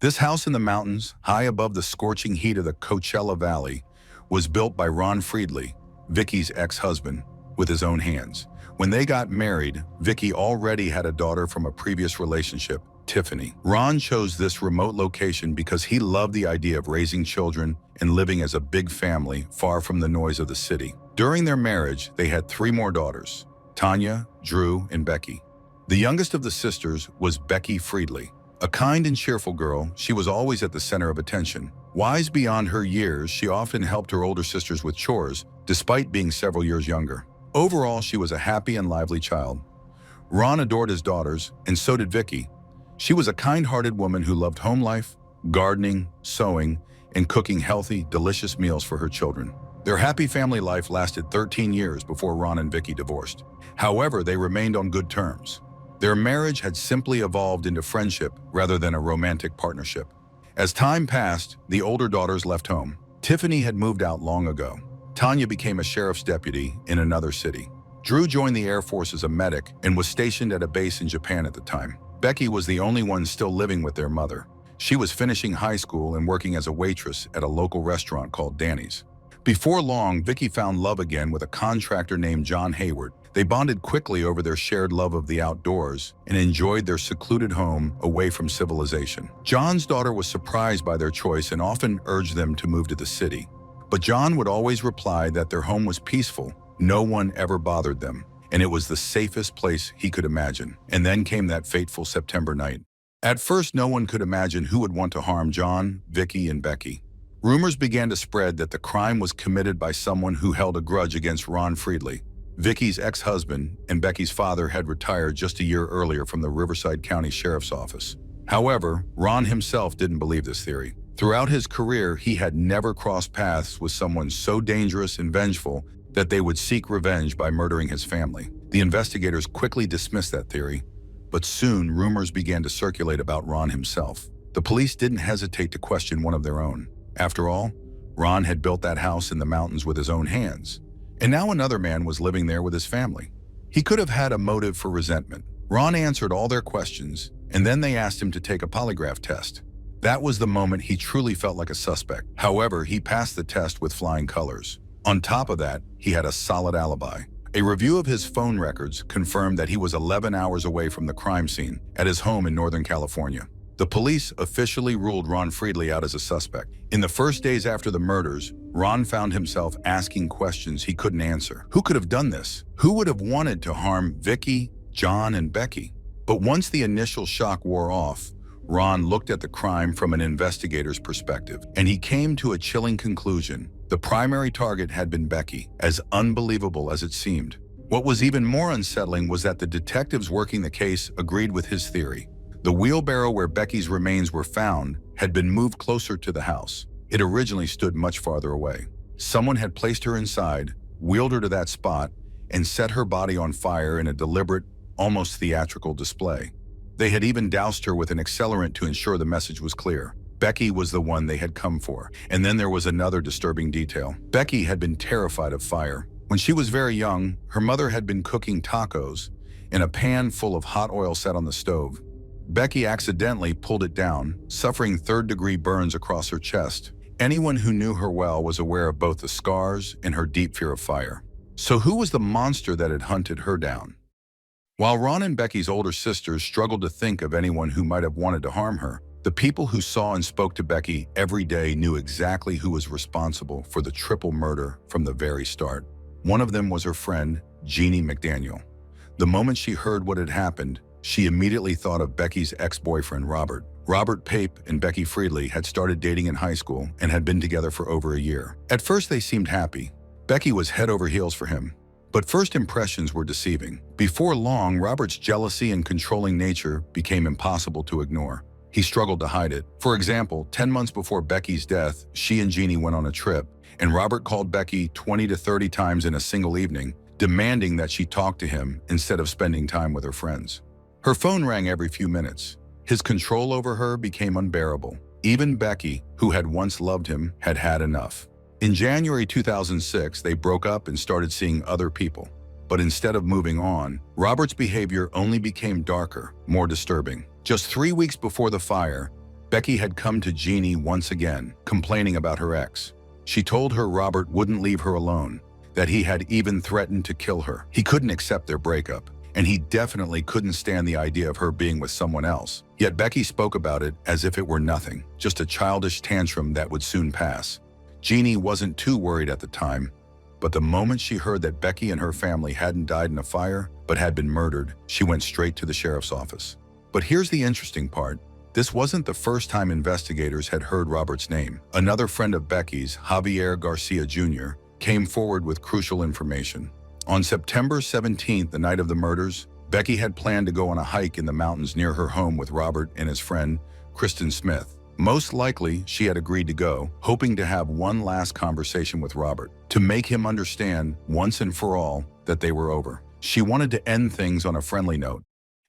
Speaker 1: This house in the mountains, high above the scorching heat of the Coachella Valley, was built by Ron Friedli, Vicky's ex-husband, with his own hands. When they got married, Vicky already had a daughter from a previous relationship, Tiffany. Ron chose this remote location because he loved the idea of raising children and living as a big family far from the noise of the city. During their marriage, they had 3 more daughters, Tanya, Drew, and Becky. The youngest of the sisters was Becky Friedli. A kind and cheerful girl, she was always at the center of attention. Wise beyond her years, she often helped her older sisters with chores, despite being several years younger. Overall, she was a happy and lively child. Ron adored his daughters, and so did Vicky. She was a kind-hearted woman who loved home life, gardening, sewing, and cooking healthy, delicious meals for her children. Their happy family life lasted 13 years before Ron and Vicky divorced. However, they remained on good terms. Their marriage had simply evolved into friendship rather than a romantic partnership. As time passed, the older daughters left home. Tiffany had moved out long ago. Tanya became a sheriff's deputy in another city. Drew joined the Air Force as a medic and was stationed at a base in Japan at the time. Becky was the only one still living with their mother. She was finishing high school and working as a waitress at a local restaurant called Danny's. Before long, Vicky found love again with a contractor named John Hayward. They bonded quickly over their shared love of the outdoors and enjoyed their secluded home away from civilization. John's daughter was surprised by their choice and often urged them to move to the city. But John would always reply that their home was peaceful, no one ever bothered them, and it was the safest place he could imagine. And then came that fateful September night. At first, no one could imagine who would want to harm John, Vicky, and Becky. Rumors began to spread that the crime was committed by someone who held a grudge against Ron Friedley. Vicky's ex-husband and Becky's father had retired just a year earlier from the Riverside County Sheriff's Office. However, Ron himself didn't believe this theory. Throughout his career, he had never crossed paths with someone so dangerous and vengeful that they would seek revenge by murdering his family. The investigators quickly dismissed that theory, but soon rumors began to circulate about Ron himself. The police didn't hesitate to question one of their own. After all, Ron had built that house in the mountains with his own hands, and now another man was living there with his family. He could have had a motive for resentment. Ron answered all their questions, and then they asked him to take a polygraph test. That was the moment he truly felt like a suspect. However, he passed the test with flying colors. On top of that, he had a solid alibi. A review of his phone records confirmed that he was 11 hours away from the crime scene at his home in Northern California. The police officially ruled Ron Friedley out as a suspect. In the first days after the murders, Ron found himself asking questions he couldn't answer. Who could have done this? Who would have wanted to harm Vicky, John, and Becky? But once the initial shock wore off, Ron looked at the crime from an investigator's perspective, and he came to a chilling conclusion. The primary target had been Becky, as unbelievable as it seemed. What was even more unsettling was that the detectives working the case agreed with his theory. The wheelbarrow where Becky's remains were found had been moved closer to the house. It originally stood much farther away. Someone had placed her inside, wheeled her to that spot, and set her body on fire in a deliberate, almost theatrical display. They had even doused her with an accelerant to ensure the message was clear. Becky was the one they had come for. And then there was another disturbing detail. Becky had been terrified of fire. When she was very young, her mother had been cooking tacos in a pan full of hot oil set on the stove. Becky accidentally pulled it down, suffering third-degree burns across her chest. Anyone who knew her well was aware of both the scars and her deep fear of fire. So who was the monster that had hunted her down? While Ron and Becky's older sisters struggled to think of anyone who might have wanted to harm her, the people who saw and spoke to Becky every day knew exactly who was responsible for the triple murder from the very start. One of them was her friend, Jeannie McDaniel. The moment she heard what had happened, she immediately thought of Becky's ex-boyfriend, Robert. Robert Pape and Becky Friedley had started dating in high school and had been together for over a year. At first, they seemed happy. Becky was head over heels for him. But first impressions were deceiving. Before long, Robert's jealousy and controlling nature became impossible to ignore. He struggled to hide it. For example, 10 months before Becky's death, she and Jeannie went on a trip, and Robert called Becky 20 to 30 times in a single evening, demanding that she talk to him instead of spending time with her friends. Her phone rang every few minutes. His control over her became unbearable. Even Becky, who had once loved him, had had enough. In January 2006, they broke up and started seeing other people. But instead of moving on, Robert's behavior only became darker, more disturbing. Just 3 weeks before the fire, Becky had come to Jeannie once again, complaining about her ex. She told her Robert wouldn't leave her alone, that he had even threatened to kill her. He couldn't accept their breakup, and he definitely couldn't stand the idea of her being with someone else. Yet Becky spoke about it as if it were nothing, just a childish tantrum that would soon pass. Jeannie wasn't too worried at the time, but the moment she heard that Becky and her family hadn't died in a fire, but had been murdered, she went straight to the sheriff's office. But here's the interesting part. This wasn't the first time investigators had heard Robert's name. Another friend of Becky's, Javier Garcia Jr., came forward with crucial information. On September 17th, the night of the murders, Becky had planned to go on a hike in the mountains near her home with Robert and his friend, Kristen Smith. Most likely, she had agreed to go, hoping to have one last conversation with Robert, to make him understand, once and for all, that they were over. She wanted to end things on a friendly note.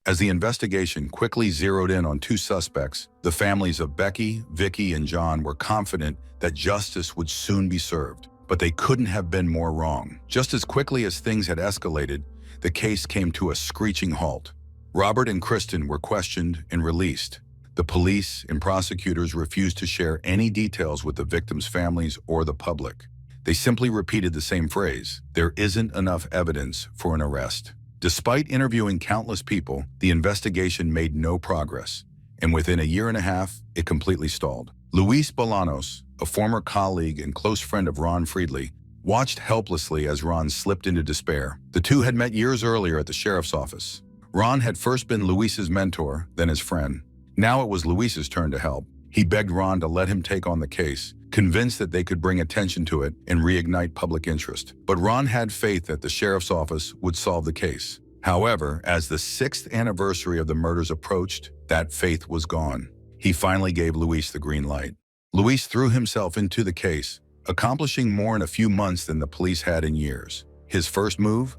Speaker 1: As the investigation quickly zeroed in on two suspects, the families of Becky, Vicky, and John were confident that justice would soon be served. But they couldn't have been more wrong. Just as quickly as things had escalated, the case came to a screeching halt. Robert and Kristen were questioned and released. The police and prosecutors refused to share any details with the victims' families or the public. They simply repeated the same phrase: there isn't enough evidence for an arrest. Despite interviewing countless people, the investigation made no progress, and within a year and a half, it completely stalled. Luis Bolanos, a former colleague and close friend of Ron Friedley, watched helplessly as Ron slipped into despair. The two had met years earlier at the sheriff's office. Ron had first been Luis's mentor, then his friend. Now it was Luis's turn to help. He begged Ron to let him take on the case, convinced that they could bring attention to it and reignite public interest. But Ron had faith that the sheriff's office would solve the case. However, as the 6th anniversary of the murders approached, that faith was gone. He finally gave Luis the green light. Luis threw himself into the case, accomplishing more in a few months than the police had in years. His first move?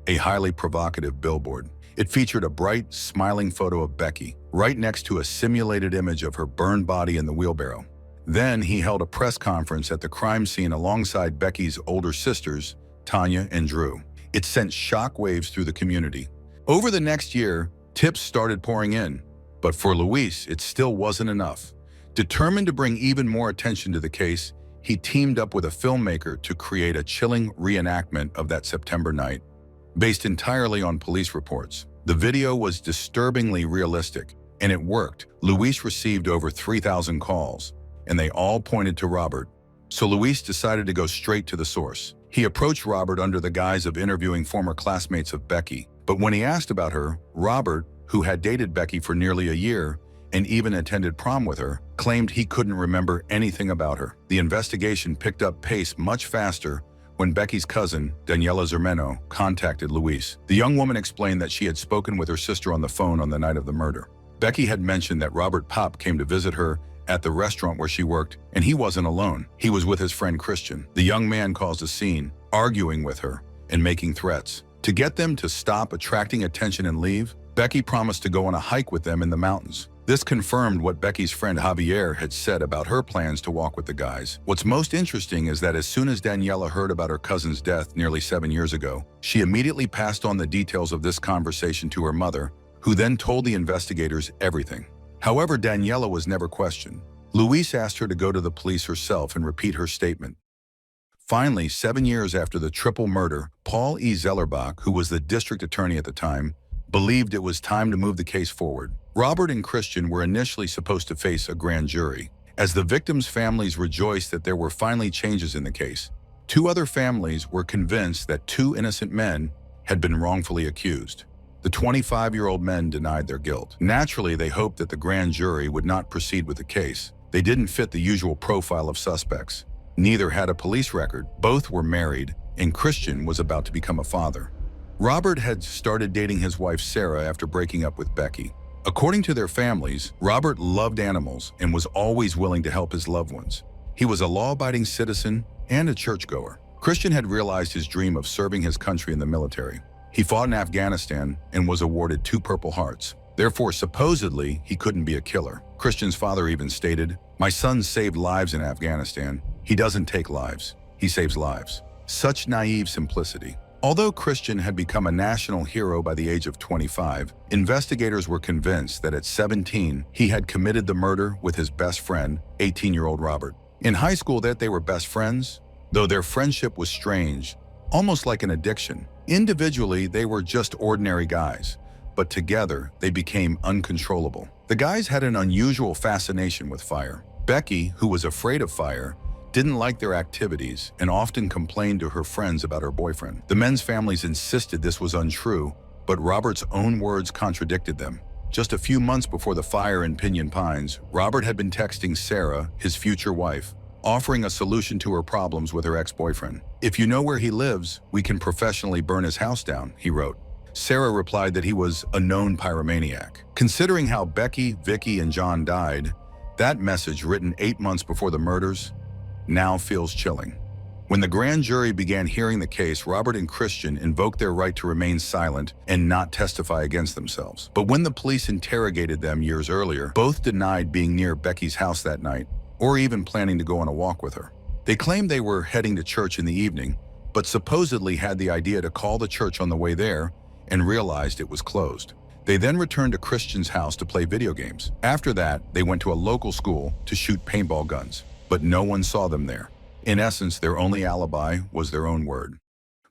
Speaker 1: A highly provocative billboard. It featured a bright, smiling photo of Becky, right next to a simulated image of her burned body in the wheelbarrow. Then he held a press conference at the crime scene alongside Becky's older sisters, Tanya and Drew. It sent shockwaves through the community. Over the next year, tips started pouring in, but for Luis, it still wasn't enough. Determined to bring even more attention to the case, he teamed up with a filmmaker to create a chilling reenactment of that September night. Based entirely on police reports, the video was disturbingly realistic, and it worked. Luis received over 3,000 calls, and they all pointed to Robert. So Luis decided to go straight to the source. He approached Robert under the guise of interviewing former classmates of Becky. But when he asked about her, Robert, who had dated Becky for nearly a year and even attended prom with her, claimed he couldn't remember anything about her. The investigation picked up pace much faster when Becky's cousin, Daniela Zermeno, contacted Luis. The young woman explained that she had spoken with her sister on the phone on the night of the murder. Becky had mentioned that Robert Popp came to visit her at the restaurant where she worked, and he wasn't alone. He was with his friend Christian. The young man caused a scene, arguing with her and making threats. To get them to stop attracting attention and leave, Becky promised to go on a hike with them in the mountains. This confirmed what Becky's friend Javier had said about her plans to walk with the guys. What's most interesting is that as soon as Daniela heard about her cousin's death nearly 7 years ago, she immediately passed on the details of this conversation to her mother, who then told the investigators everything. However, Daniela was never questioned. Luis asked her to go to the police herself and repeat her statement. Finally, 7 years after the triple murder, Paul E. Zellerbach, who was the district attorney at the time, believed it was time to move the case forward. Robert and Christian were initially supposed to face a grand jury. As the victims' families rejoiced that there were finally changes in the case, 2 other families were convinced that 2 innocent men had been wrongfully accused. The 25-year-old men denied their guilt. Naturally, they hoped that the grand jury would not proceed with the case. They didn't fit the usual profile of suspects. Neither had a police record. Both were married, and Christian was about to become a father. Robert had started dating his wife Sarah after breaking up with Becky. According to their families, Robert loved animals and was always willing to help his loved ones. He was a law-abiding citizen and a churchgoer. Christian had realized his dream of serving his country in the military. He fought in Afghanistan and was awarded 2 Purple Hearts. Therefore, supposedly, he couldn't be a killer. Christian's father even stated, "My son saved lives in Afghanistan. He doesn't take lives. He saves lives." Such naive simplicity. Although Christian had become a national hero by the age of 25, investigators were convinced that at 17, he had committed the murder with his best friend, 18-year-old Robert. In high school, that they were best friends, though their friendship was strange, almost like an addiction. Individually, they were just ordinary guys, but together, they became uncontrollable. The guys had an unusual fascination with fire. Becky, who was afraid of fire, didn't like their activities and often complained to her friends about her boyfriend. The men's families insisted this was untrue, but Robert's own words contradicted them. Just a few months before the fire in Pinyon Pines, Robert had been texting Sarah, his future wife, offering a solution to her problems with her ex-boyfriend. "If you know where he lives, we can professionally burn his house down," he wrote. Sarah replied that he was a known pyromaniac. Considering how Becky, Vicky, and John died, that message written 8 months before the murders now feels chilling. When the grand jury began hearing the case, Robert and Christian invoked their right to remain silent and not testify against themselves. But when the police interrogated them years earlier, both denied being near Becky's house that night or even planning to go on a walk with her. They claimed they were heading to church in the evening, but supposedly had the idea to call the church on the way there and realized it was closed. They then returned to Christian's house to play video games. After that, they went to a local school to shoot paintball guns, but no one saw them there. In essence, their only alibi was their own word.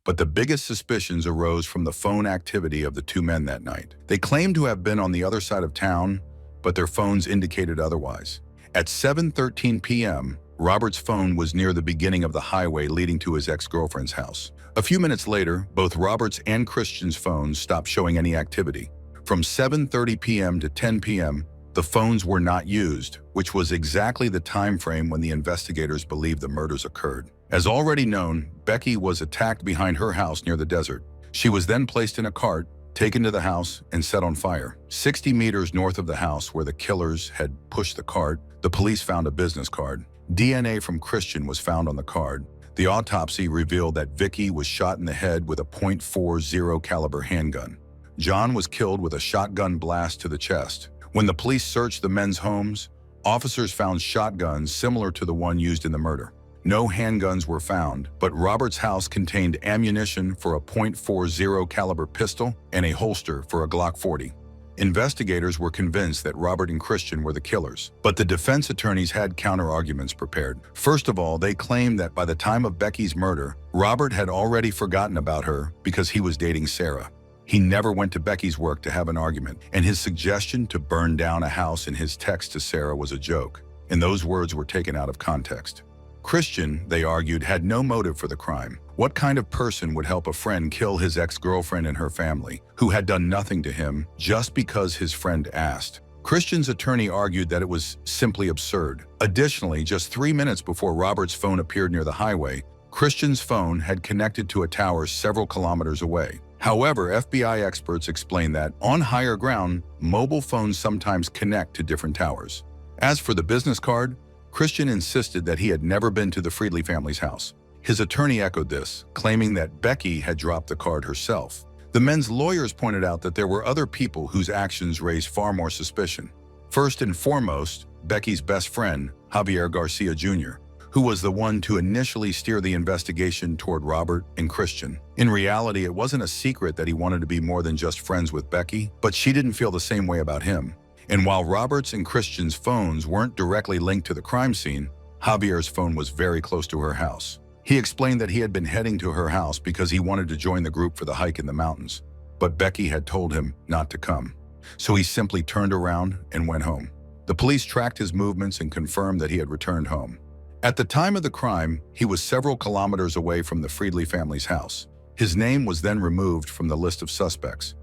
Speaker 1: But the biggest suspicions arose from the phone activity of the 2 men that night. They claimed to have been on the other side of town, but their phones indicated otherwise. At 7:13 p.m., Robert's phone was near the beginning of the highway leading to his ex-girlfriend's house. A few minutes later, both Robert's and Christian's phones stopped showing any activity. From 7:30 p.m. to 10 p.m., The phones were not used, which was exactly the time frame when the investigators believed the murders occurred. As already known, Becky was attacked behind her house near the desert. She was then placed in a cart, taken to the house, and set on fire. 60 meters north of the house where the killers had pushed the cart, the police found a business card. DNA from Christian was found on the card. The autopsy revealed that Vicky was shot in the head with a .40 caliber handgun. John was killed with a shotgun blast to the chest. When the police searched the men's homes, officers found shotguns similar to the one used in the murder. No handguns were found, but Robert's house contained ammunition for a .40 caliber pistol and a holster for a Glock 40. Investigators were convinced that Robert and Christian were the killers, but the defense attorneys had counter-arguments prepared. First of all, they claimed that by the time of Becky's murder, Robert had already forgotten about her because he was dating Sarah. He never went to Becky's work to have an argument, and his suggestion to burn down a house in his text to Sarah was a joke, and those words were taken out of context. Christian, they argued, had no motive for the crime. What kind of person would help a friend kill his ex-girlfriend and her family, who had done nothing to him, just because his friend asked? Christian's attorney argued that it was simply absurd. Additionally, just 3 minutes before Robert's phone appeared near the highway, Christian's phone had connected to a tower several kilometers away. However, FBI experts explained that, on higher ground, mobile phones sometimes connect to different towers. As for the business card, Christian insisted that he had never been to the Friedli family's house. His attorney echoed this, claiming that Becky had dropped the card herself. The men's lawyers pointed out that there were other people whose actions raised far more suspicion. First and foremost, Becky's best friend, Javier Garcia Jr., who was the one to initially steer the investigation toward Robert and Christian. In reality, it wasn't a secret that he wanted to be more than just friends with Becky, but she didn't feel the same way about him. And while Robert's and Christian's phones weren't directly linked to the crime scene, Javier's phone was very close to her house. He explained that he had been heading to her house because he wanted to join the group for the hike in the mountains, but Becky had told him not to come. So he simply turned around and went home. The police tracked his movements and confirmed that he had returned home. At the time of the crime, he was several kilometers away from the Friedli family's house. His name was then removed from the list of suspects.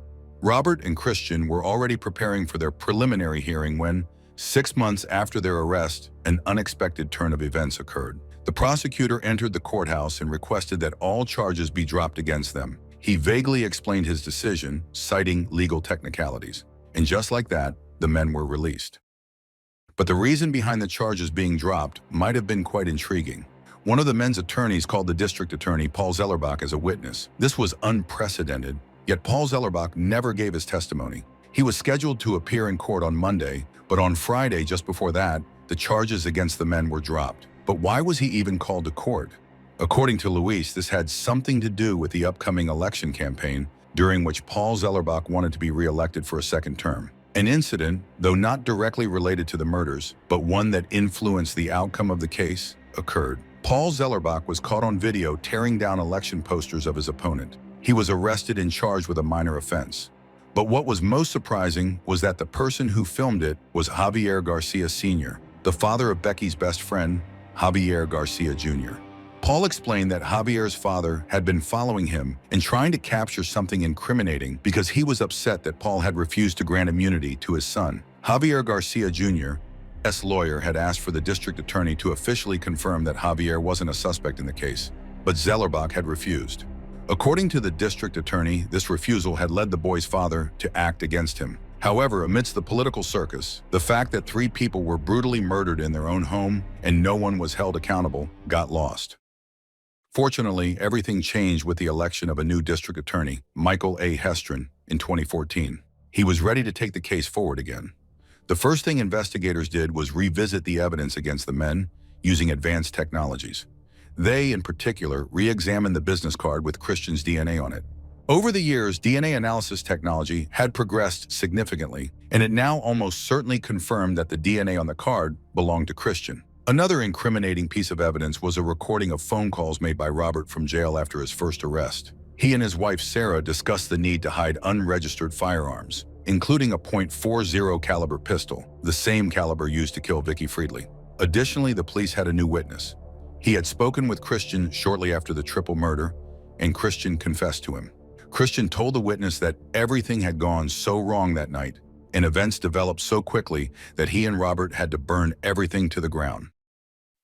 Speaker 1: Robert and Christian were already preparing for their preliminary hearing when, 6 months after their arrest, an unexpected turn of events occurred. The prosecutor entered the courthouse and requested that all charges be dropped against them. He vaguely explained his decision, citing legal technicalities. And just like that, the men were released. But the reason behind the charges being dropped might have been quite intriguing. One of the men's attorneys called the district attorney, Paul Zellerbach, as a witness. This was unprecedented, yet Paul Zellerbach never gave his testimony. He was scheduled to appear in court on Monday, but on Friday, just before that, the charges against the men were dropped. But why was he even called to court? According to Luis, this had something to do with the upcoming election campaign, during which Paul Zellerbach wanted to be re-elected for a second term. An incident, though not directly related to the murders, but one that influenced the outcome of the case, occurred. Paul Zellerbach was caught on video tearing down election posters of his opponent. He was arrested and charged with a minor offense. But what was most surprising was that the person who filmed it was Javier Garcia Sr., the father of Becky's best friend, Javier Garcia Jr. Paul explained that Javier's father had been following him and trying to capture something incriminating because he was upset that Paul had refused to grant immunity to his son. Javier Garcia Jr.'s lawyer had asked for the district attorney to officially confirm that Javier wasn't a suspect in the case, but Zellerbach had refused. According to the district attorney, this refusal had led the boy's father to act against him. However, amidst the political circus, the fact that 3 people were brutally murdered in their own home and no one was held accountable got lost. Fortunately, everything changed with the election of a new district attorney, Michael A. Hestron, in 2014. He was ready to take the case forward again. The first thing investigators did was revisit the evidence against the men using advanced technologies. They, in particular, re-examined the business card with Christian's DNA on it. Over the years, DNA analysis technology had progressed significantly, and it now almost certainly confirmed that the DNA on the card belonged to Christian. Another incriminating piece of evidence was a recording of phone calls made by Robert from jail after his first arrest. He and his wife Sarah discussed the need to hide unregistered firearms, including a .40 caliber pistol, the same caliber used to kill Vicky Friedli. Additionally, the police had a new witness. He had spoken with Christian shortly after the triple murder, and Christian confessed to him. Christian told the witness that everything had gone so wrong that night, and events developed so quickly that he and Robert had to burn everything to the ground.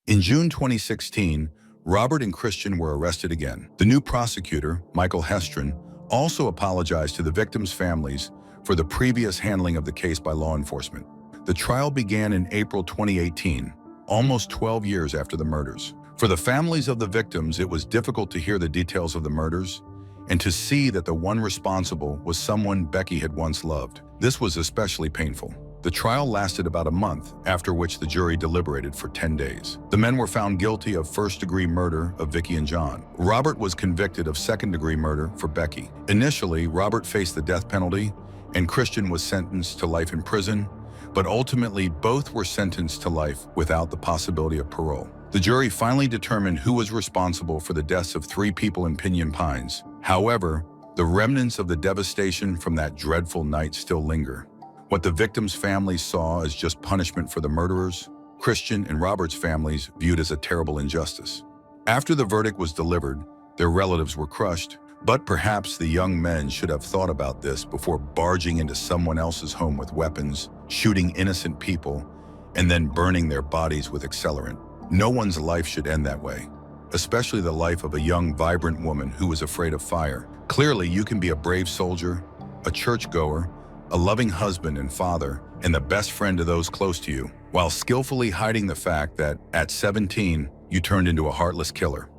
Speaker 1: In June 2016, Robert and Christian were arrested again. The new prosecutor, Michael Hestron, also apologized to the victims' families for the previous handling of the case by law enforcement. The trial began in April 2018, almost 12 years after the murders. For the families of the victims, it was difficult to hear the details of the murders and to see that the one responsible was someone Becky had once loved. This was especially painful. The trial lasted about a month, after which the jury deliberated for 10 days. The men were found guilty of first-degree murder of Vicky and John. Robert was convicted of second-degree murder for Becky. Initially, Robert faced the death penalty, and Christian was sentenced to life in prison, but ultimately both were sentenced to life without the possibility of parole. The jury finally determined who was responsible for the deaths of 3 people in Pinyon Pines. However, the remnants of the devastation from that dreadful night still linger. What the victims' families saw as just punishment for the murderers, Christian and Robert's families viewed as a terrible injustice. After the verdict was delivered, their relatives were crushed, but perhaps the young men should have thought about this before barging into someone else's home with weapons, shooting innocent people, and then burning their bodies with accelerant. No one's life should end that way, especially the life of a young, vibrant woman who was afraid of fire. Clearly, you can be a brave soldier, a churchgoer, a loving husband and father, and the best friend to those close to you, while skillfully hiding the fact that, at 17, you turned into a heartless killer.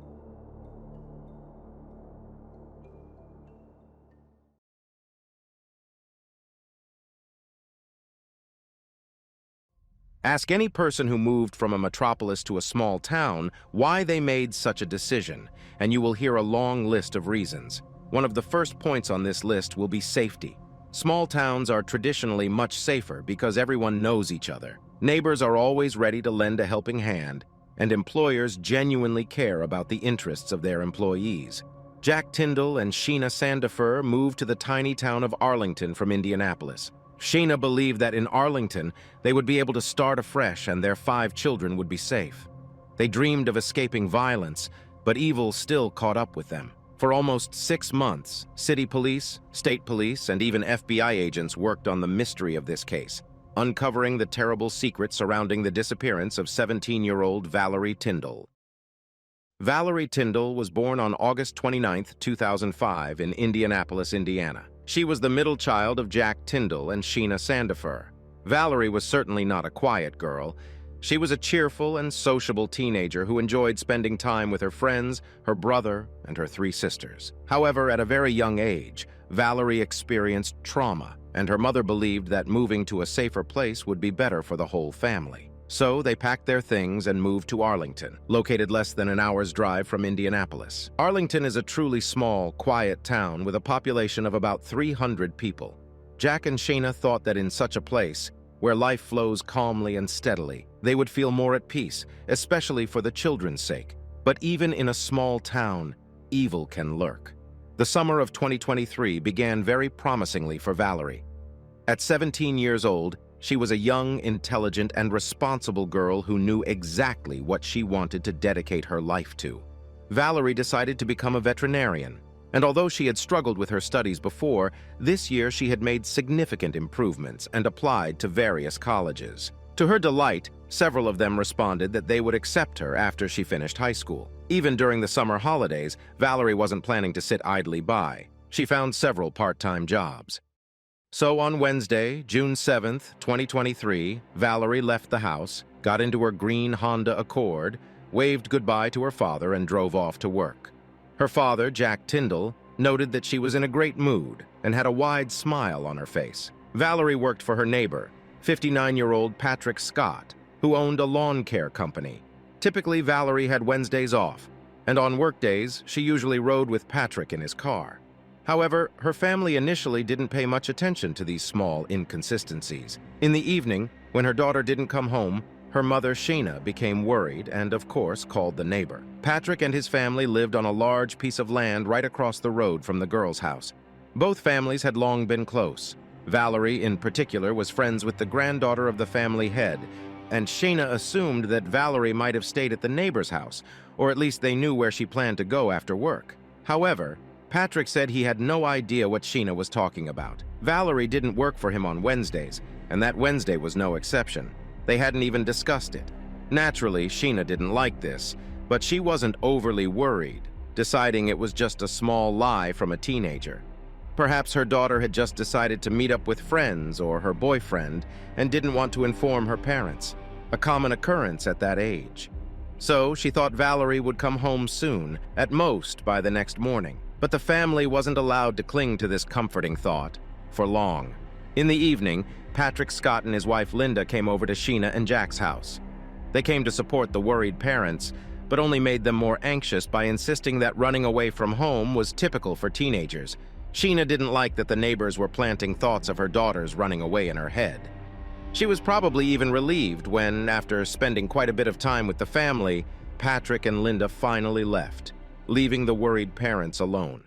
Speaker 2: Ask any person who moved from a metropolis to a small town why they made such a decision, and you will hear a long list of reasons. One of the first points on this list will be safety. Small towns are traditionally much safer because everyone knows each other. Neighbors are always ready to lend a helping hand, and employers genuinely care about the interests of their employees. Jack Tyndall and Sheena Sandifer moved to the tiny town of Arlington from Indianapolis. Sheena believed that in Arlington, they would be able to start afresh and their 5 children would be safe. They dreamed of escaping violence, but evil still caught up with them. For almost 6 months, city police, state police, and even FBI agents worked on the mystery of this case, uncovering the terrible secrets surrounding the disappearance of 17-year-old Valerie Tyndall. Valerie Tyndall was born on August 29, 2005 in Indianapolis, Indiana. She was the middle child of Jack Tyndall and Sheena Sandifer. Valerie was certainly not a quiet girl. She was a cheerful and sociable teenager who enjoyed spending time with her friends, her brother, and her 3 sisters. However, at a very young age, Valerie experienced trauma, and her mother believed that moving to a safer place would be better for the whole family. So they packed their things and moved to Arlington, located less than an hour's drive from Indianapolis. Arlington is a truly small, quiet town with a population of about 300 people. Jack and Sheena thought that in such a place, where life flows calmly and steadily, they would feel more at peace, especially for the children's sake. But even in a small town, evil can lurk. The summer of 2023 began very promisingly for Valerie. At 17 years old, she was a young, intelligent, and responsible girl who knew exactly what she wanted to dedicate her life to. Valerie decided to become a veterinarian, and although she had struggled with her studies before, this year she had made significant improvements and applied to various colleges. To her delight, several of them responded that they would accept her after she finished high school. Even during the summer holidays, Valerie wasn't planning to sit idly by. She found several part-time jobs. So on Wednesday, June 7th, 2023, Valerie left the house, got into her green Honda Accord, waved goodbye to her father, and drove off to work. Her father, Jack Tyndall, noted that she was in a great mood and had a wide smile on her face. Valerie worked for her neighbor, 59-year-old Patrick Scott, who owned a lawn care company. Typically, Valerie had Wednesdays off, and on workdays, she usually rode with Patrick in his car. However, her family initially didn't pay much attention to these small inconsistencies. In the evening, when her daughter didn't come home, her mother, Sheena, became worried and, of course, called the neighbor. Patrick and his family lived on a large piece of land right across the road from the girl's house. Both families had long been close. Valerie, in particular, was friends with the granddaughter of the family head, and Sheena assumed that Valerie might have stayed at the neighbor's house, or at least they knew where she planned to go after work. However, Patrick said he had no idea what Sheena was talking about. Valerie didn't work for him on Wednesdays, and that Wednesday was no exception. They hadn't even discussed it. Naturally, Sheena didn't like this, but she wasn't overly worried, deciding it was just a small lie from a teenager. Perhaps her daughter had just decided to meet up with friends or her boyfriend and didn't want to inform her parents, a common occurrence at that age. So she thought Valerie would come home soon, at most by the next morning. But the family wasn't allowed to cling to this comforting thought for long. In the evening, Patrick Scott and his wife Linda came over to Sheena and Jack's house. They came to support the worried parents, but only made them more anxious by insisting that running away from home was typical for teenagers. Sheena didn't like that the neighbors were planting thoughts of her daughters running away in her head. She was probably even relieved when, after spending quite a bit of time with the family, Patrick and Linda finally left, leaving the worried parents alone.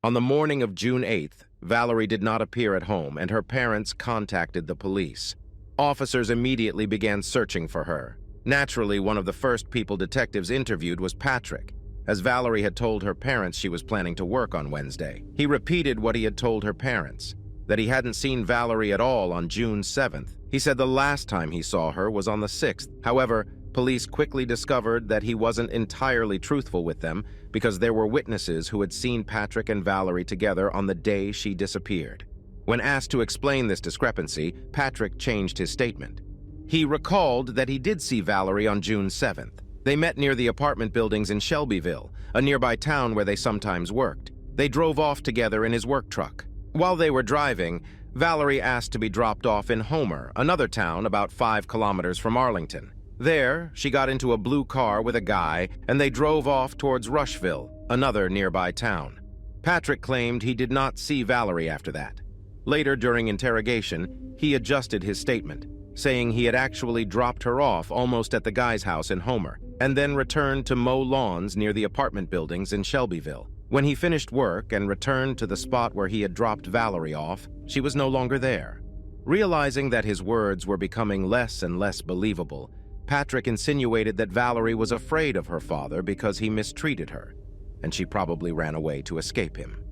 Speaker 2: On the morning of June 8th, Valerie did not appear at home, and her parents contacted the police. Officers immediately began searching for her. Naturally, one of the first people detectives interviewed was Patrick, as Valerie had told her parents she was planning to work on Wednesday. He repeated what he had told her parents, that he hadn't seen Valerie at all on June 7th. He said the last time he saw her was on the 6th. However, police quickly discovered that he wasn't entirely truthful with them because there were witnesses who had seen Patrick and Valerie together on the day she disappeared. When asked to explain this discrepancy, Patrick changed his statement. He recalled that he did see Valerie on June 7th. They met near the apartment buildings in Shelbyville, a nearby town where they sometimes worked. They drove off together in his work truck. While they were driving, Valerie asked to be dropped off in Homer, another town about 5 kilometers from Arlington. There, she got into a blue car with a guy, and they drove off towards Rushville, another nearby town. Patrick claimed he did not see Valerie after that. Later, during interrogation, he adjusted his statement, saying he had actually dropped her off almost at the guy's house in Homer, and then returned to mow lawns near the apartment buildings in Shelbyville. When he finished work and returned to the spot where he had dropped Valerie off, she was no longer there. Realizing that his words were becoming less and less believable, Patrick insinuated that Valerie was afraid of her father because he mistreated her, and she probably ran away to escape him.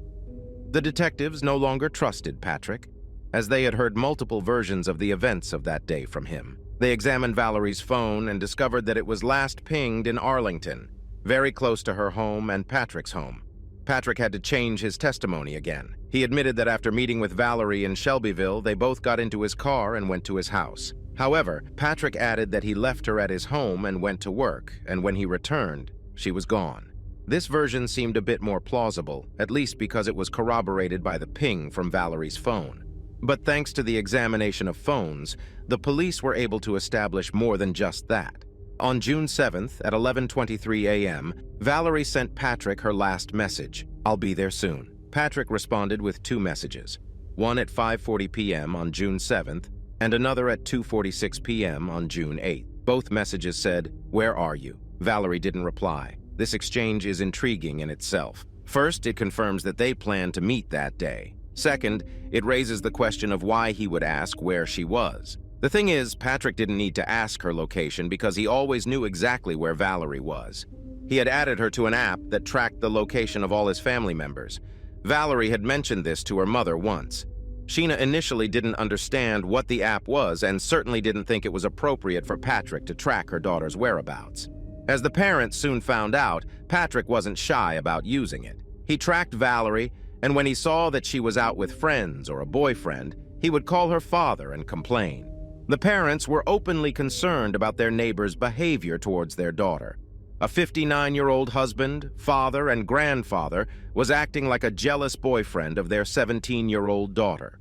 Speaker 2: The detectives no longer trusted Patrick, as they had heard multiple versions of the events of that day from him. They examined Valerie's phone and discovered that it was last pinged in Arlington, very close to her home and Patrick's home. Patrick had to change his testimony again. He admitted that after meeting with Valerie in Shelbyville, they both got into his car and went to his house. However, Patrick added that he left her at his home and went to work, and when he returned, she was gone. This version seemed a bit more plausible, at least because it was corroborated by the ping from Valerie's phone. But thanks to the examination of phones, the police were able to establish more than just that. On June 7th at 11:23 a.m., Valerie sent Patrick her last message, "I'll be there soon." Patrick responded with 2 messages, one at 5:40 p.m. on June 7th and another at 2:46 p.m. on June 8th. Both messages said, "Where are you?" Valerie didn't reply. This exchange is intriguing in itself. First, it confirms that they planned to meet that day. Second, it raises the question of why he would ask where she was. The thing is, Patrick didn't need to ask her location because he always knew exactly where Valerie was. He had added her to an app that tracked the location of all his family members. Valerie had mentioned this to her mother once. Sheena initially didn't understand what the app was and certainly didn't think it was appropriate for Patrick to track her daughter's whereabouts. As the parents soon found out, Patrick wasn't shy about using it. He tracked Valerie, and when he saw that she was out with friends or a boyfriend, he would call her father and complain. The parents were openly concerned about their neighbor's behavior towards their daughter. A 59-year-old husband, father, and grandfather was acting like a jealous boyfriend of their 17-year-old daughter.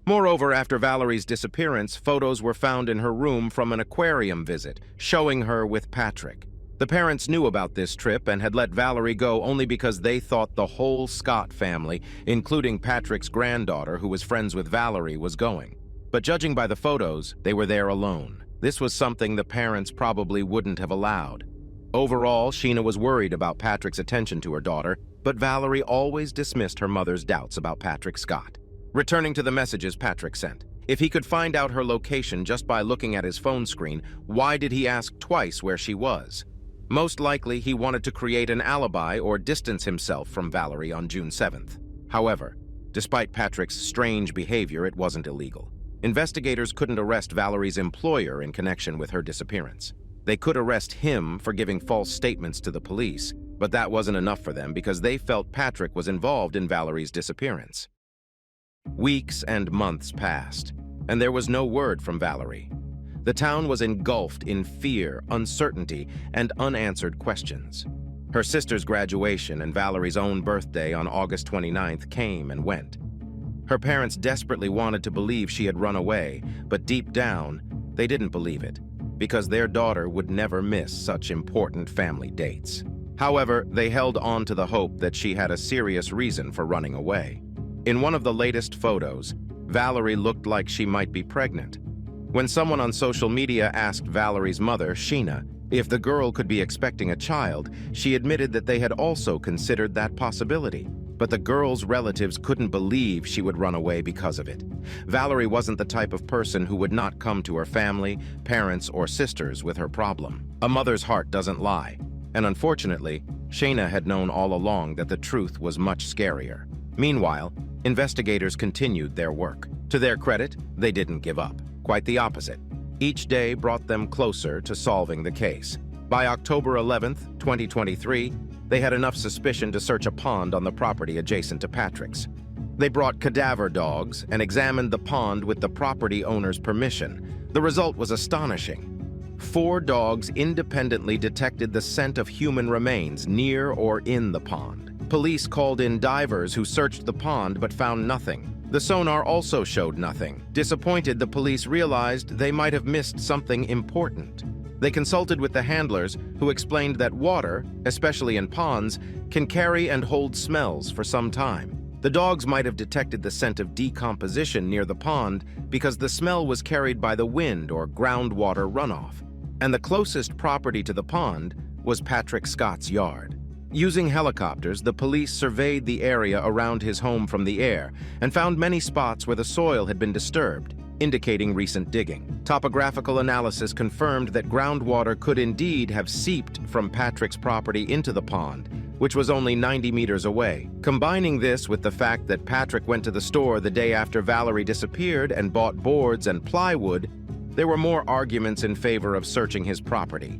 Speaker 2: Moreover, after Valerie's disappearance, photos were found in her room from an aquarium visit, showing her with Patrick. The parents knew about this trip and had let Valerie go only because they thought the whole Scott family, including Patrick's granddaughter who was friends with Valerie, was going. But judging by the photos, they were there alone. This was something the parents probably wouldn't have allowed. Overall, Sheena was worried about Patrick's attention to her daughter, but Valerie always dismissed her mother's doubts about Patrick Scott. Returning to the messages Patrick sent, if he could find out her location just by looking at his phone screen, why did he ask twice where she was? Most likely, he wanted to create an alibi or distance himself from Valerie on June 7th. However, despite Patrick's strange behavior, it wasn't illegal. Investigators couldn't arrest Valerie's employer in connection with her disappearance. They could arrest him for giving false statements to the police, but that wasn't enough for them because they felt Patrick was involved in Valerie's disappearance. Weeks and months passed, and there was no word from Valerie. The town was engulfed in fear, uncertainty, and unanswered questions. Her sister's graduation and Valerie's own birthday on August 29th came and went. Her parents desperately wanted to believe she had run away, but deep down, they didn't believe it, because their daughter would never miss such important family dates. However, they held on to the hope that she had a serious reason for running away. In one of the latest photos, Valerie looked like she might be pregnant. When someone on social media asked Valerie's mother, Sheena, if the girl could be expecting a child, she admitted that they had also considered that possibility. But the girl's relatives couldn't believe she would run away because of it. Valerie wasn't the type of person who would not come to her family, parents, or sisters with her problem. A mother's heart doesn't lie. And unfortunately, Sheena had known all along that the truth was much scarier. Meanwhile, investigators continued their work. To their credit, they didn't give up. Quite the opposite. Each day brought them closer to solving the case. By October 11th, 2023, they had enough suspicion to search a pond on the property adjacent to Patrick's. They brought cadaver dogs and examined the pond with the property owner's permission. The result was astonishing. 4 dogs independently detected the scent of human remains near or in the pond. Police called in divers who searched the pond but found nothing. The sonar also showed nothing. Disappointed, the police realized they might have missed something important. They consulted with the handlers, who explained that water, especially in ponds, can carry and hold smells for some time. The dogs might have detected the scent of decomposition near the pond because the smell was carried by the wind or groundwater runoff. And the closest property to the pond was Patrick Scott's yard. Using helicopters, the police surveyed the area around his home from the air and found many spots where the soil had been disturbed, indicating recent digging. Topographical analysis confirmed that groundwater could indeed have seeped from Patrick's property into the pond, which was only 90 meters away. Combining this with the fact that Patrick went to the store the day after Valerie disappeared and bought boards and plywood, there were more arguments in favor of searching his property.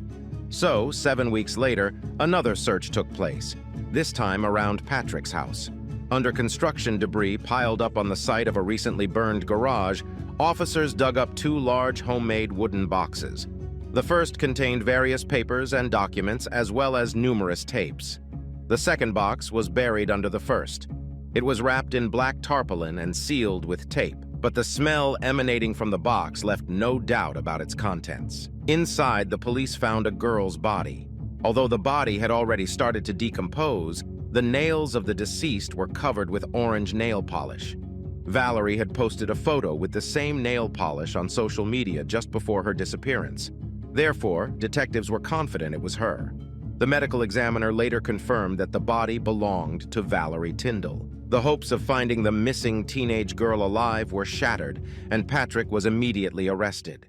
Speaker 2: So, 7 weeks later, another search took place, this time around Patrick's house. Under construction debris piled up on the site of a recently burned garage, officers dug up 2 large homemade wooden boxes. The first contained various papers and documents as well as numerous tapes. The second box was buried under the first. It was wrapped in black tarpaulin and sealed with tape, but the smell emanating from the box left no doubt about its contents. Inside, the police found a girl's body. Although the body had already started to decompose, the nails of the deceased were covered with orange nail polish. Valerie had posted a photo with the same nail polish on social media just before her disappearance. Therefore, detectives were confident it was her. The medical examiner later confirmed that the body belonged to Valerie Tyndall. The hopes of finding the missing teenage girl alive were shattered, and Patrick was immediately arrested.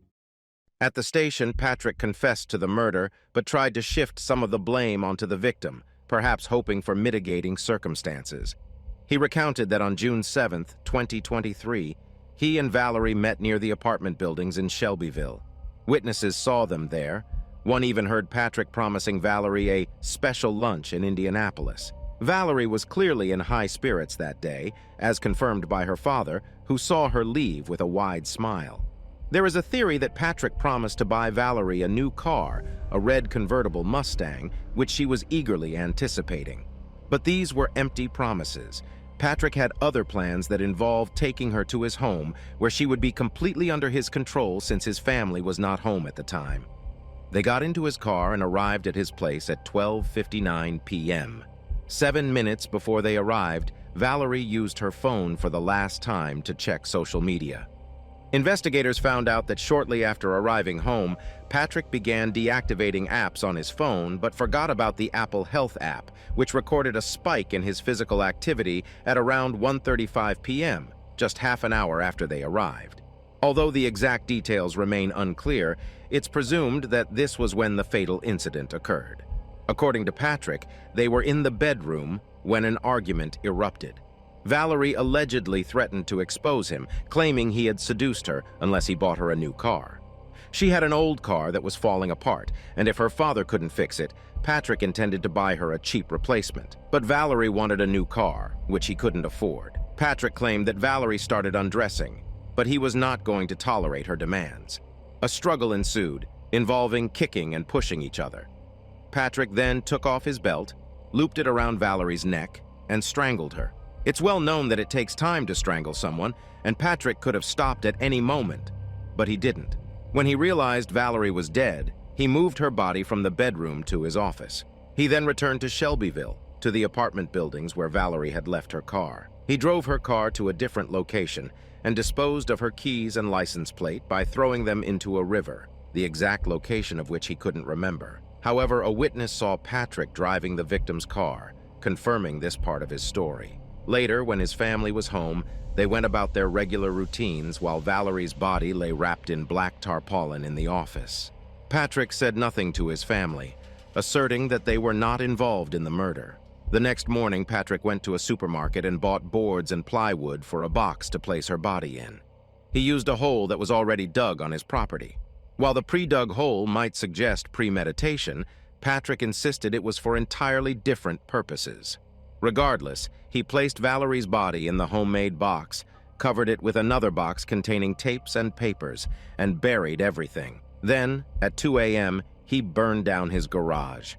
Speaker 2: At the station, Patrick confessed to the murder, but tried to shift some of the blame onto the victim, perhaps hoping for mitigating circumstances. He recounted that on June 7, 2023, he and Valerie met near the apartment buildings in Shelbyville. Witnesses saw them there. One even heard Patrick promising Valerie a special lunch in Indianapolis. Valerie was clearly in high spirits that day, as confirmed by her father, who saw her leave with a wide smile. There is a theory that Patrick promised to buy Valerie a new car, a red convertible Mustang, which she was eagerly anticipating. But these were empty promises. Patrick had other plans that involved taking her to his home, where she would be completely under his control since his family was not home at the time. They got into his car and arrived at his place at 12:59 p.m. 7 minutes before they arrived, Valerie used her phone for the last time to check social media. Investigators found out that shortly after arriving home, Patrick began deactivating apps on his phone but forgot about the Apple Health app, which recorded a spike in his physical activity at around 1:35 p.m., just half an hour after they arrived. Although the exact details remain unclear, It's presumed that this was when the fatal incident occurred. According to Patrick, they were in the bedroom when an argument erupted. Valerie allegedly threatened to expose him, claiming he had seduced her unless he bought her a new car. She had an old car that was falling apart, and if her father couldn't fix it, Patrick intended to buy her a cheap replacement. But Valerie wanted a new car, which he couldn't afford. Patrick claimed that Valerie started undressing, but he was not going to tolerate her demands. A struggle ensued, involving kicking and pushing each other. Patrick then took off his belt, looped it around Valerie's neck, and strangled her. It's well known that it takes time to strangle someone, and Patrick could have stopped at any moment, but he didn't. When he realized Valerie was dead, he moved her body from the bedroom to his office. He then returned to Shelbyville, to the apartment buildings where Valerie had left her car. He drove her car to a different location and disposed of her keys and license plate by throwing them into a river, the exact location of which he couldn't remember. However, a witness saw Patrick driving the victim's car, confirming this part of his story. Later, when his family was home, they went about their regular routines while Valerie's body lay wrapped in black tarpaulin in the office. Patrick said nothing to his family, asserting that they were not involved in the murder. The next morning, Patrick went to a supermarket and bought boards and plywood for a box to place her body in. He used a hole that was already dug on his property. While the pre-dug hole might suggest premeditation, Patrick insisted it was for entirely different purposes. Regardless, he placed Valerie's body in the homemade box, covered it with another box containing tapes and papers, and buried everything. Then, at 2 a.m., he burned down his garage.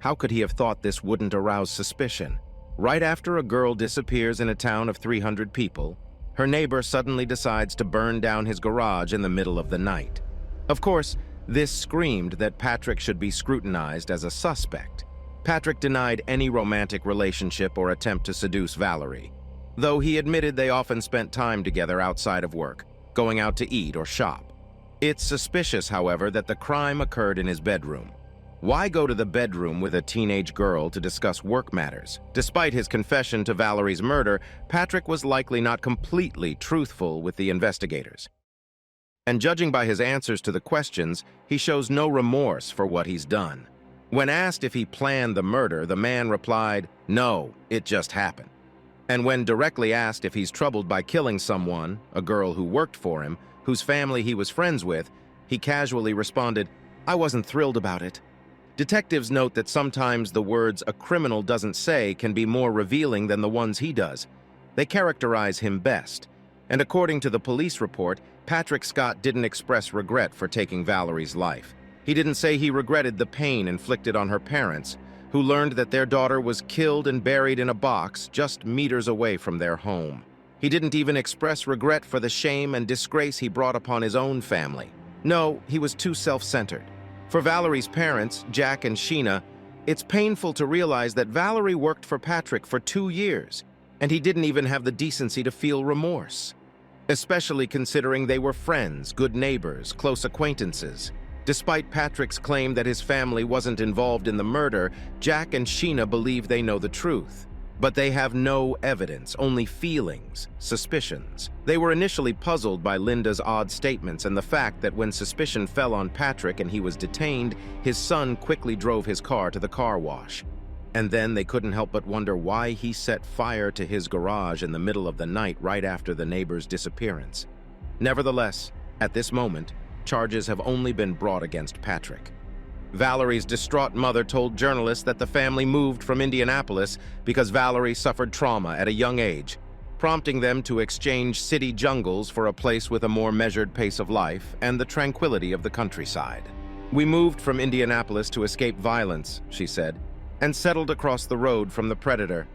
Speaker 2: How could he have thought this wouldn't arouse suspicion? Right after a girl disappears in a town of 300 people, her neighbor suddenly decides to burn down his garage in the middle of the night. Of course, this screamed that Patrick should be scrutinized as a suspect. Patrick denied any romantic relationship or attempt to seduce Valerie, though he admitted they often spent time together outside of work, going out to eat or shop. It's suspicious, however, that the crime occurred in his bedroom. Why go to the bedroom with a teenage girl to discuss work matters? Despite his confession to Valerie's murder, Patrick was likely not completely truthful with the investigators. And judging by his answers to the questions, he shows no remorse for what he's done. When asked if he planned the murder, the man replied, "No, it just happened." And when directly asked if he's troubled by killing someone, a girl who worked for him, whose family he was friends with, he casually responded, "I wasn't thrilled about it." Detectives note that sometimes the words a criminal doesn't say can be more revealing than the ones he does. They characterize him best. And according to the police report, Patrick Scott didn't express regret for taking Valerie's life. He didn't say he regretted the pain inflicted on her parents, who learned that their daughter was killed and buried in a box just meters away from their home. He didn't even express regret for the shame and disgrace he brought upon his own family. No, he was too self-centered. For Valerie's parents, Jack and Sheena, it's painful to realize that Valerie worked for Patrick for 2 years, and he didn't even have the decency to feel remorse. Especially considering they were friends, good neighbors, close acquaintances. Despite Patrick's claim that his family wasn't involved in the murder, Jack and Sheena believe they know the truth. But they have no evidence, only feelings, suspicions. They were initially puzzled by Linda's odd statements and the fact that when suspicion fell on Patrick and he was detained, his son quickly drove his car to the car wash. And then they couldn't help but wonder why he set fire to his garage in the middle of the night right after the neighbor's disappearance. Nevertheless, at this moment, charges have only been brought against Patrick. Valerie's distraught mother told journalists that the family moved from Indianapolis because Valerie suffered trauma at a young age, prompting them to exchange city jungles for a place with a more measured pace of life and the tranquility of the countryside. "We moved from Indianapolis to escape violence," she said, "and settled across the road from the predator."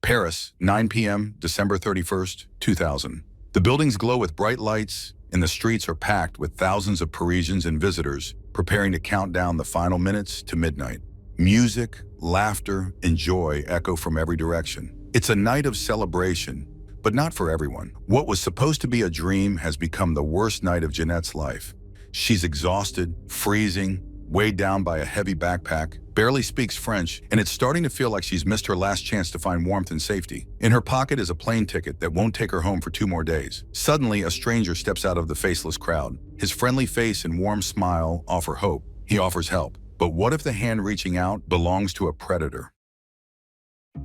Speaker 1: Paris, 9 p.m., December 31st, 2000. The buildings glow with bright lights, and the streets are packed with thousands of Parisians and visitors preparing to count down the final minutes to midnight. Music, laughter, and joy echo from every direction. It's a night of celebration, but not for everyone. What was supposed to be a dream has become the worst night of Jeanette's life. She's exhausted, freezing, weighed down by a heavy backpack, barely speaks French, and it's starting to feel like she's missed her last chance to find warmth and safety. In her pocket is a plane ticket that won't take her home for 2 more days. Suddenly, a stranger steps out of the faceless crowd. His friendly face and warm smile offer hope. He offers help. But what if the hand reaching out belongs to a predator?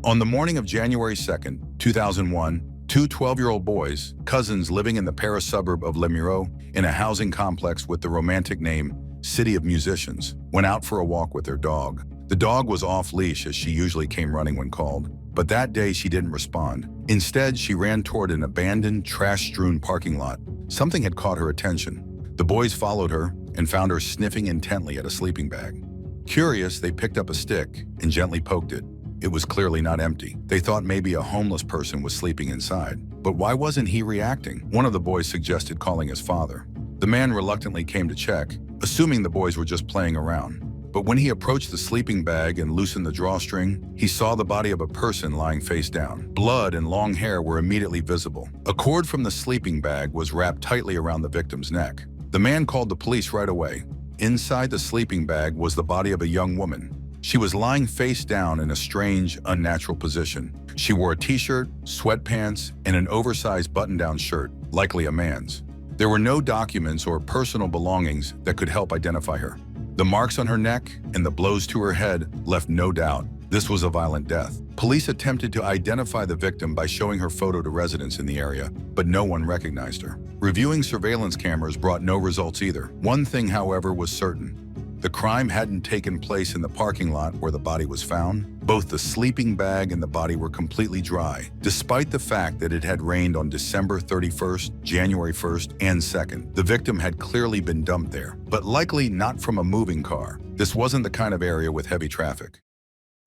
Speaker 1: On the morning of January 2nd, 2001, 2 12-year-old boys, cousins living in the Paris suburb of Les Mureaux, in a housing complex with the romantic name City of Musicians, went out for a walk with their dog. The dog was off-leash as she usually came running when called, but that day she didn't respond. Instead, she ran toward an abandoned, trash-strewn parking lot. Something had caught her attention. The boys followed her and found her sniffing intently at a sleeping bag. Curious, they picked up a stick and gently poked it. It was clearly not empty. They thought maybe a homeless person was sleeping inside. But why wasn't he reacting? One of the boys suggested calling his father. The man reluctantly came to check, assuming the boys were just playing around. But when he approached the sleeping bag and loosened the drawstring, he saw the body of a person lying face down. Blood and long hair were immediately visible. A cord from the sleeping bag was wrapped tightly around the victim's neck. The man called the police right away. Inside the sleeping bag was the body of a young woman. She was lying face down in a strange, unnatural position. She wore a t-shirt, sweatpants, and an oversized button-down shirt, likely a man's. There were no documents or personal belongings that could help identify her. The marks on her neck and the blows to her head left no doubt this was a violent death. Police attempted to identify the victim by showing her photo to residents in the area, but no one recognized her. Reviewing surveillance cameras brought no results either. One thing, however, was certain. The crime hadn't taken place in the parking lot where the body was found. Both the sleeping bag and the body were completely dry, despite the fact that it had rained on December 31st, January 1st, and 2nd. The victim had clearly been dumped there, but likely not from a moving car. This wasn't the kind of area with heavy traffic.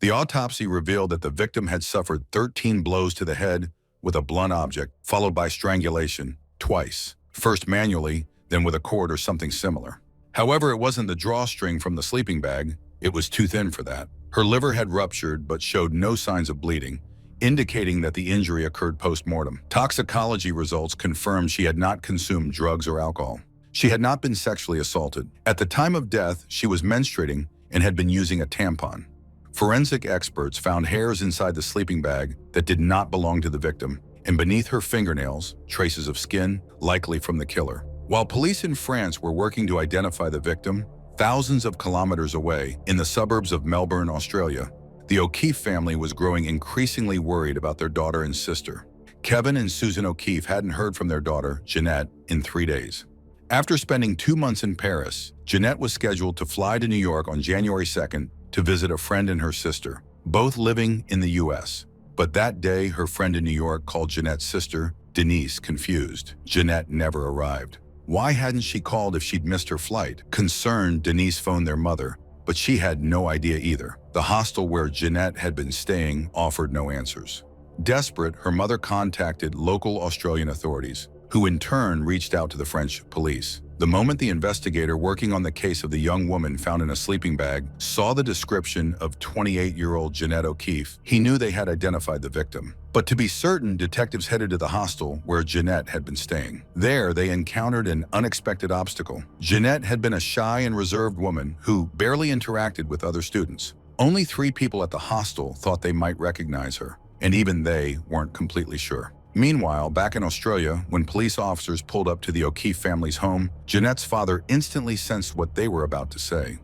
Speaker 1: The autopsy revealed that the victim had suffered 13 blows to the head with a blunt object, followed by strangulation, twice. First manually, then with a cord or something similar. However, it wasn't the drawstring from the sleeping bag. It was too thin for that. Her liver had ruptured but showed no signs of bleeding, indicating that the injury occurred post-mortem. Toxicology results confirmed she had not consumed drugs or alcohol. She had not been sexually assaulted. At the time of death, she was menstruating and had been using a tampon. Forensic experts found hairs inside the sleeping bag that did not belong to the victim, and beneath her fingernails, traces of skin, likely from the killer. While police in France were working to identify the victim, thousands of kilometers away, in the suburbs of Melbourne, Australia, the O'Keefe family was growing increasingly worried about their daughter and sister. Kevin and Susan O'Keefe hadn't heard from their daughter, Jeanette, in 3 days. After spending 2 months in Paris, Jeanette was scheduled to fly to New York on January 2nd to visit a friend and her sister, both living in the U.S. But that day, her friend in New York called Jeanette's sister, Denise, confused. Jeanette never arrived. Why hadn't she called if she'd missed her flight? Concerned, Denise phoned their mother, but she had no idea either. The hostel where Jeanette had been staying offered no answers. Desperate, her mother contacted local Australian authorities, who in turn reached out to the French police. The moment the investigator working on the case of the young woman found in a sleeping bag saw the description of 28-year-old Jeanette O'Keefe, he knew they had identified the victim. But to be certain, detectives headed to the hostel where Jeanette had been staying. There, they encountered an unexpected obstacle. Jeanette had been a shy and reserved woman who barely interacted with other students. Only 3 people at the hostel thought they might recognize her, and even they weren't completely sure. Meanwhile, back in Australia, when police officers pulled up to the O'Keefe family's home, Jeanette's father instantly sensed what they were about to say.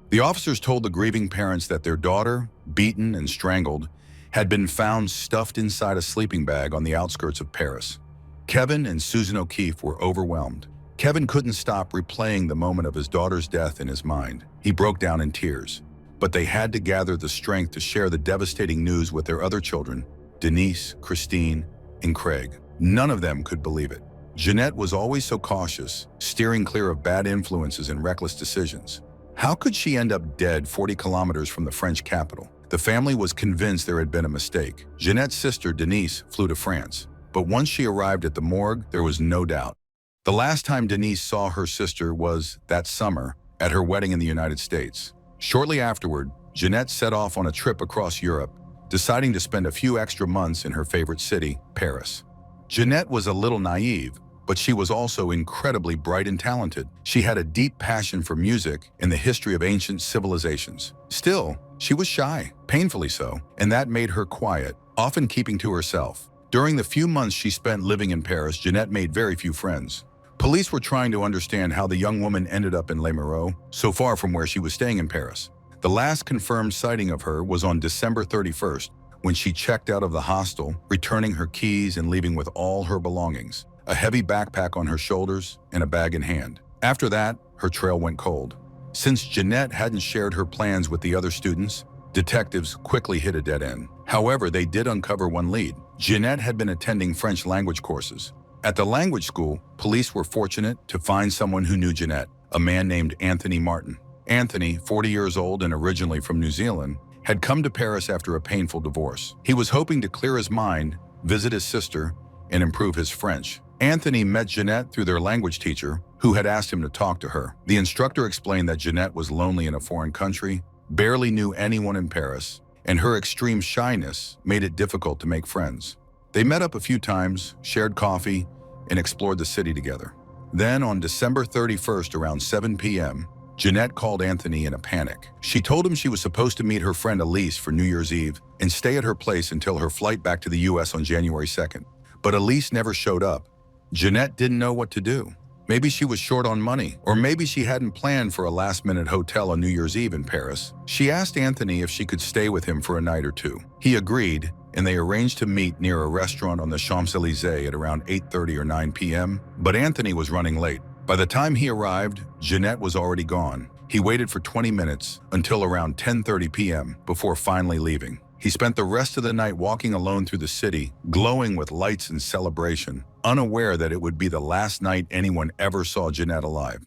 Speaker 1: The officers told the grieving parents that their daughter, beaten and strangled, had been found stuffed inside a sleeping bag on the outskirts of Paris. Kevin and Susan O'Keefe were overwhelmed. Kevin couldn't stop replaying the moment of his daughter's death in his mind. He broke down in tears. But they had to gather the strength to share the devastating news with their other children, Denise, Christine, and Craig. None of them could believe it. Jeanette was always so cautious, steering clear of bad influences and reckless decisions. How could she end up dead 40 kilometers from the French capital? The family was convinced there had been a mistake. Jeanette's sister, Denise, flew to France. But once she arrived at the morgue, there was no doubt. The last time Denise saw her sister was, that summer, at her wedding in the United States. Shortly afterward, Jeanette set off on a trip across Europe, deciding to spend a few extra months in her favorite city, Paris. Jeanette was a little naive, but she was also incredibly bright and talented. She had a deep passion for music and the history of ancient civilizations. Still, she was shy, painfully so, and that made her quiet, often keeping to herself. During the few months she spent living in Paris, Jeanette made very few friends. Police were trying to understand how the young woman ended up in Les Mureaux, so far from where she was staying in Paris. The last confirmed sighting of her was on December 31st, when she checked out of the hostel, returning her keys and leaving with all her belongings, a heavy backpack on her shoulders and a bag in hand. After that, her trail went cold. Since Jeanette hadn't shared her plans with the other students, detectives quickly hit a dead end. However, they did uncover one lead. Jeanette had been attending French language courses. At the language school, police were fortunate to find someone who knew Jeanette, a man named Anthony Martin. Anthony, 40 years old and originally from New Zealand, had come to Paris after a painful divorce. He was hoping to clear his mind, visit his sister, and improve his French. Anthony met Jeanette through their language teacher, who had asked him to talk to her. The instructor explained that Jeanette was lonely in a foreign country, barely knew anyone in Paris, and her extreme shyness made it difficult to make friends. They met up a few times, shared coffee, and explored the city together. Then, on December 31st around 7 p.m., Jeanette called Anthony in a panic. She told him she was supposed to meet her friend Elise for New Year's Eve and stay at her place until her flight back to the U.S. on January 2nd. But Elise never showed up. Jeanette didn't know what to do. Maybe she was short on money, or maybe she hadn't planned for a last-minute hotel on New Year's Eve in Paris. She asked Anthony if she could stay with him for a night or two. He agreed, and they arranged to meet near a restaurant on the Champs-Élysées at around 8:30 or 9 p.m., but Anthony was running late. By the time he arrived, Jeanette was already gone. He waited for 20 minutes until around 10:30 p.m. before finally leaving. He spent the rest of the night walking alone through the city, glowing with lights and celebration, unaware that it would be the last night anyone ever saw Jeanette alive.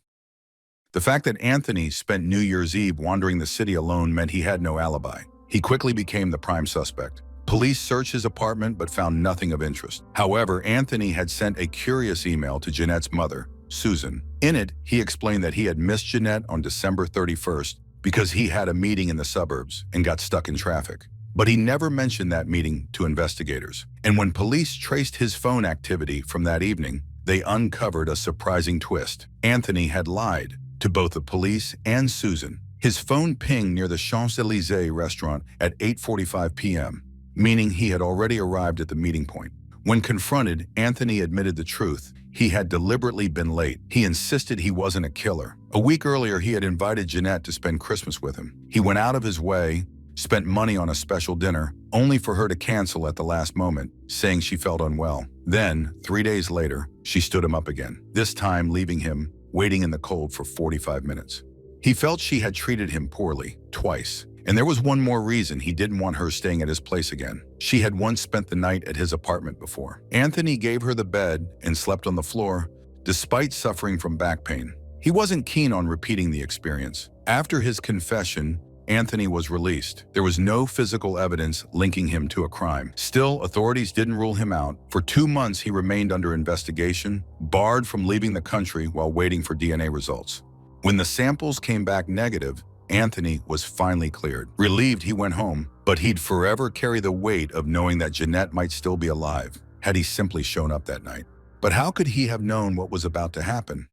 Speaker 1: The fact that Anthony spent New Year's Eve wandering the city alone meant he had no alibi. He quickly became the prime suspect. Police searched his apartment but found nothing of interest. However, Anthony had sent a curious email to Jeanette's mother, Susan. In it, he explained that he had missed Jeanette on December 31st because he had a meeting in the suburbs and got stuck in traffic. But he never mentioned that meeting to investigators. And when police traced his phone activity from that evening, they uncovered a surprising twist. Anthony had lied to both the police and Susan. His phone pinged near the Champs-Élysées restaurant at 8:45 p.m., meaning he had already arrived at the meeting point. When confronted, Anthony admitted the truth. He had deliberately been late. He insisted he wasn't a killer. A week earlier, he had invited Jeanette to spend Christmas with him. He went out of his way, spent money on a special dinner, only for her to cancel at the last moment, saying she felt unwell. Then, 3 days later, she stood him up again, this time leaving him waiting in the cold for 45 minutes. He felt she had treated him poorly, twice. And there was one more reason he didn't want her staying at his place again. She had once spent the night at his apartment before. Anthony gave her the bed and slept on the floor, despite suffering from back pain. He wasn't keen on repeating the experience. After his confession, Anthony was released. There was no physical evidence linking him to a crime. Still, authorities didn't rule him out. For 2 months, he remained under investigation, barred from leaving the country while waiting for DNA results. When the samples came back negative, Anthony was finally cleared. Relieved, he went home, but he'd forever carry the weight of knowing that Jeanette might still be alive, had he simply shown up that night. But how could he have known what was about to happen?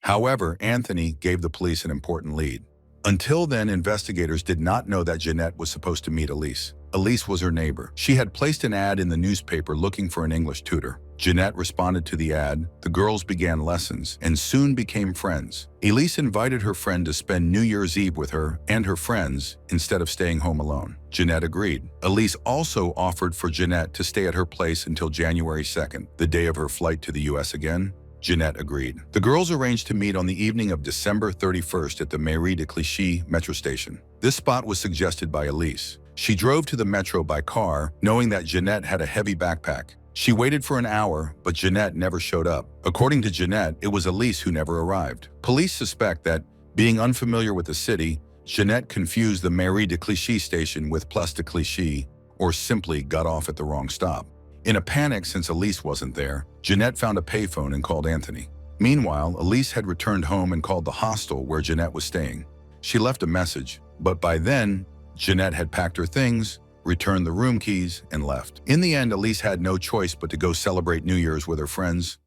Speaker 1: However, Anthony gave the police an important lead. Until then, investigators did not know that Jeanette was supposed to meet Elise. Elise was her neighbor. She had placed an ad in the newspaper looking for an English tutor. Jeanette responded to the ad, the girls began lessons, and soon became friends. Elise invited her friend to spend New Year's Eve with her and her friends instead of staying home alone. Jeanette agreed. Elise also offered for Jeanette to stay at her place until January 2nd, the day of her flight to the U.S. again. Jeanette agreed. The girls arranged to meet on the evening of December 31st at the Mairie de Clichy metro station. This spot was suggested by Elise. She drove to the metro by car, knowing that Jeanette had a heavy backpack. She waited for an hour, but Jeanette never showed up. According to Jeanette, it was Elise who never arrived. Police suspect that, being unfamiliar with the city, Jeanette confused the Mairie de Clichy station with Place de Clichy, or simply got off at the wrong stop. In a panic, since Elise wasn't there, Jeanette found a payphone and called Anthony. Meanwhile, Elise had returned home and called the hostel where Jeanette was staying. She left a message, but by then, Jeanette had packed her things, returned the room keys, and left. In the end, Elise had no choice but to go celebrate New Year's with her friends.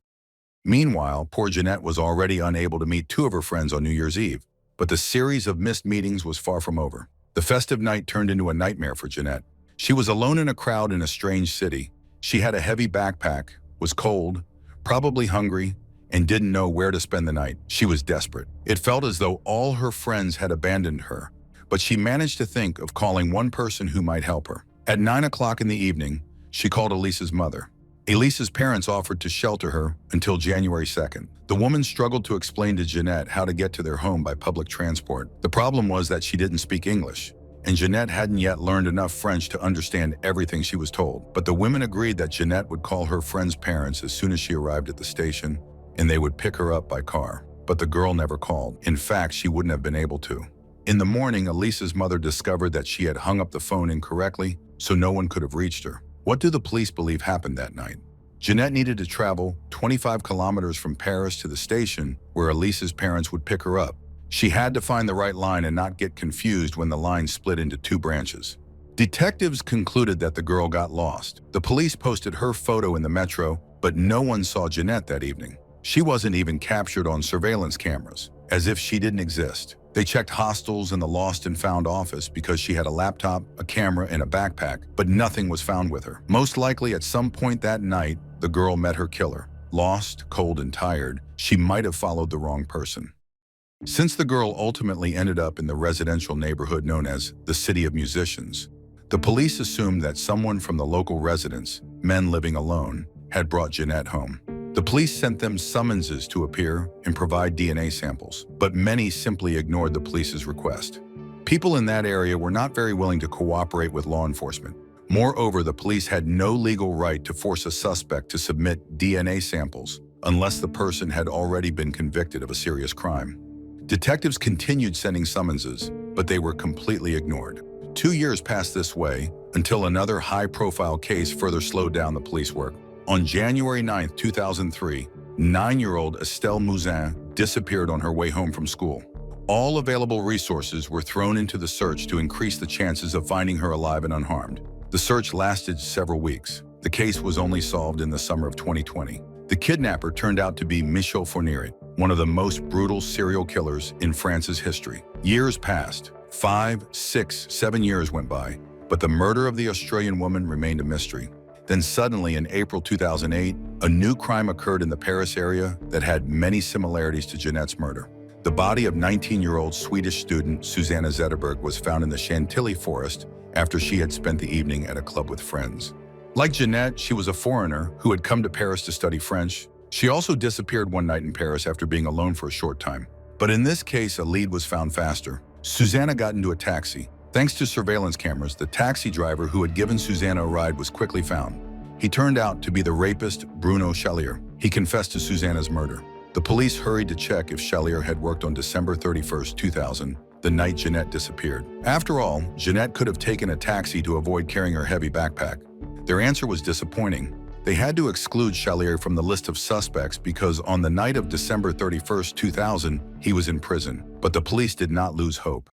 Speaker 1: Meanwhile, poor Jeanette was already unable to meet two of her friends on New Year's Eve, but the series of missed meetings was far from over. The festive night turned into a nightmare for Jeanette. She was alone in a crowd in a strange city. She had a heavy backpack, was cold, probably hungry, and didn't know where to spend the night. She was desperate. It felt as though all her friends had abandoned her, but she managed to think of calling one person who might help her. At 9 o'clock in the evening, she called Elise's mother. Elise's parents offered to shelter her until January 2nd. The woman struggled to explain to Jeanette how to get to their home by public transport. The problem was that she didn't speak English, and Jeanette hadn't yet learned enough French to understand everything she was told. But the women agreed that Jeanette would call her friend's parents as soon as she arrived at the station, and they would pick her up by car. But the girl never called. In fact, she wouldn't have been able to. In the morning, Elise's mother discovered that she had hung up the phone incorrectly, so no one could have reached her. What do the police believe happened that night? Jeanette needed to travel 25 kilometers from Paris to the station where Elise's parents would pick her up. She had to find the right line and not get confused when the line split into two branches. Detectives concluded that the girl got lost. The police posted her photo in the metro, but no one saw Jeanette that evening. She wasn't even captured on surveillance cameras, as if she didn't exist. They checked hostels and the lost and found office because she had a laptop, a camera, and a backpack, but nothing was found with her. Most likely at some point that night, the girl met her killer. Lost, cold, and tired, she might have followed the wrong person. Since the girl ultimately ended up in the residential neighborhood known as the City of Musicians, the police assumed that someone from the local residents, men living alone, had brought Jeanette home. The police sent them summonses to appear and provide DNA samples, but many simply ignored the police's request. People in that area were not very willing to cooperate with law enforcement. Moreover, the police had no legal right to force a suspect to submit DNA samples unless the person had already been convicted of a serious crime. Detectives continued sending summonses, but they were completely ignored. 2 years passed this way until another high-profile case further slowed down the police work. On January 9, 2003, 9-year-old Estelle Mouzin disappeared on her way home from school. All available resources were thrown into the search to increase the chances of finding her alive and unharmed. The search lasted several weeks. The case was only solved in the summer of 2020. The kidnapper turned out to be Michel Fourniret, one of the most brutal serial killers in France's history. Years passed. 5, 6, 7 years went by, but the murder of the Australian woman remained a mystery. Then suddenly, in April 2008, a new crime occurred in the Paris area that had many similarities to Jeanette's murder. The body of 19-year-old Swedish student Susanna Zetterberg was found in the Chantilly forest after she had spent the evening at a club with friends. Like Jeanette, she was a foreigner who had come to Paris to study French. She also disappeared one night in Paris after being alone for a short time. But in this case, a lead was found faster. Susanna got into a taxi. Thanks to surveillance cameras, the taxi driver who had given Susanna a ride was quickly found. He turned out to be the rapist Bruno Chalier. He confessed to Susanna's murder. The police hurried to check if Chalier had worked on December 31, 2000, the night Jeanette disappeared. After all, Jeanette could have taken a taxi to avoid carrying her heavy backpack. Their answer was disappointing. They had to exclude Chalier from the list of suspects because on the night of December 31, 2000, he was in prison. But the police did not lose hope.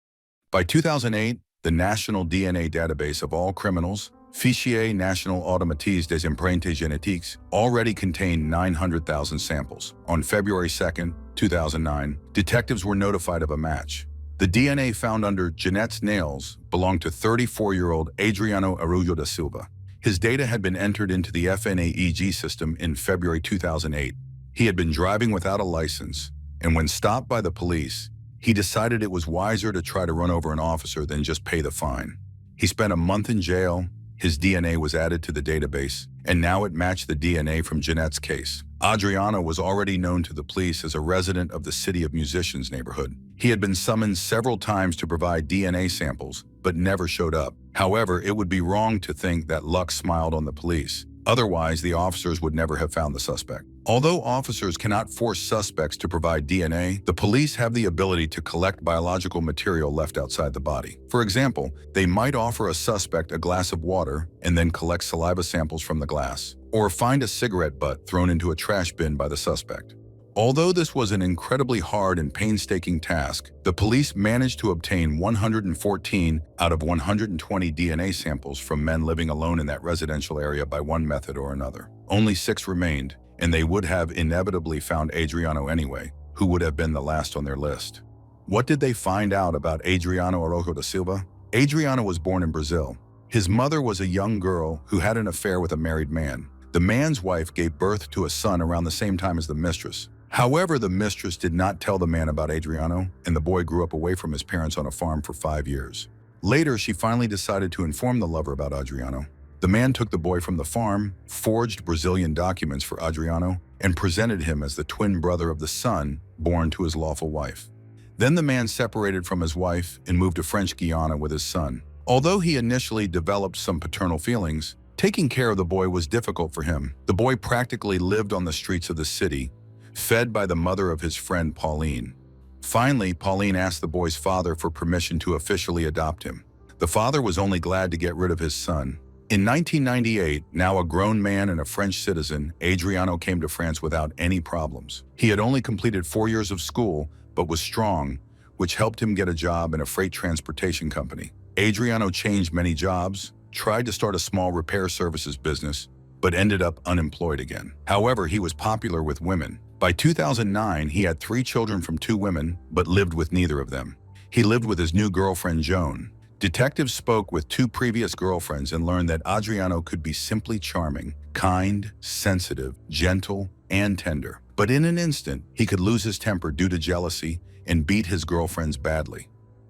Speaker 1: By 2008, the National DNA Database of all criminals, Fichier National Automatisé des Empreintes Génétiques, already contained 900,000 samples. On February 2, 2009, detectives were notified of a match. The DNA found under Jeanette's nails belonged to 34-year-old Adriano Araujo da Silva. His data had been entered into the FNAEG system in February 2008. He had been driving without a license, and when stopped by the police, he decided it was wiser to try to run over an officer than just pay the fine. He spent a month in jail, his DNA was added to the database, and now it matched the DNA from Jeanette's case. Adriano was already known to the police as a resident of the City of Musicians neighborhood. He had been summoned several times to provide DNA samples, but never showed up. However, it would be wrong to think that luck smiled on the police. Otherwise, the officers would never have found the suspect. Although officers cannot force suspects to provide DNA, the police have the ability to collect biological material left outside the body. For example, they might offer a suspect a glass of water and then collect saliva samples from the glass, or find a cigarette butt thrown into a trash bin by the suspect. Although this was an incredibly hard and painstaking task, the police managed to obtain 114 out of 120 DNA samples from men living alone in that residential area by one method or another. Only 6 remained, and they would have inevitably found Adriano anyway, who would have been the last on their list. What did they find out about Adriano Araujo da Silva? Adriano was born in Brazil. His mother was a young girl who had an affair with a married man. The man's wife gave birth to a son around the same time as the mistress. However, the mistress did not tell the man about Adriano, and the boy grew up away from his parents on a farm for 5 years. Later, she finally decided to inform the lover about Adriano. The man took the boy from the farm, forged Brazilian documents for Adriano, and presented him as the twin brother of the son born to his lawful wife. Then the man separated from his wife and moved to French Guiana with his son. Although he initially developed some paternal feelings, taking care of the boy was difficult for him. The boy practically lived on the streets of the city, fed by the mother of his friend Pauline. Finally, Pauline asked the boy's father for permission to officially adopt him. The father was only glad to get rid of his son. In 1998, now a grown man and a French citizen, Adriano came to France without any problems. He had only completed 4 years of school, but was strong, which helped him get a job in a freight transportation company. Adriano changed many jobs, tried to start a small repair services business, but ended up unemployed again. However, he was popular with women. By 2009, he had 3 children from 2 women, but lived with neither of them. He lived with his new girlfriend, Joan. Detectives spoke with 2 previous girlfriends and learned that Adriano could be simply charming, kind, sensitive, gentle, and tender. But in an instant, he could lose his temper due to jealousy and beat his girlfriends badly.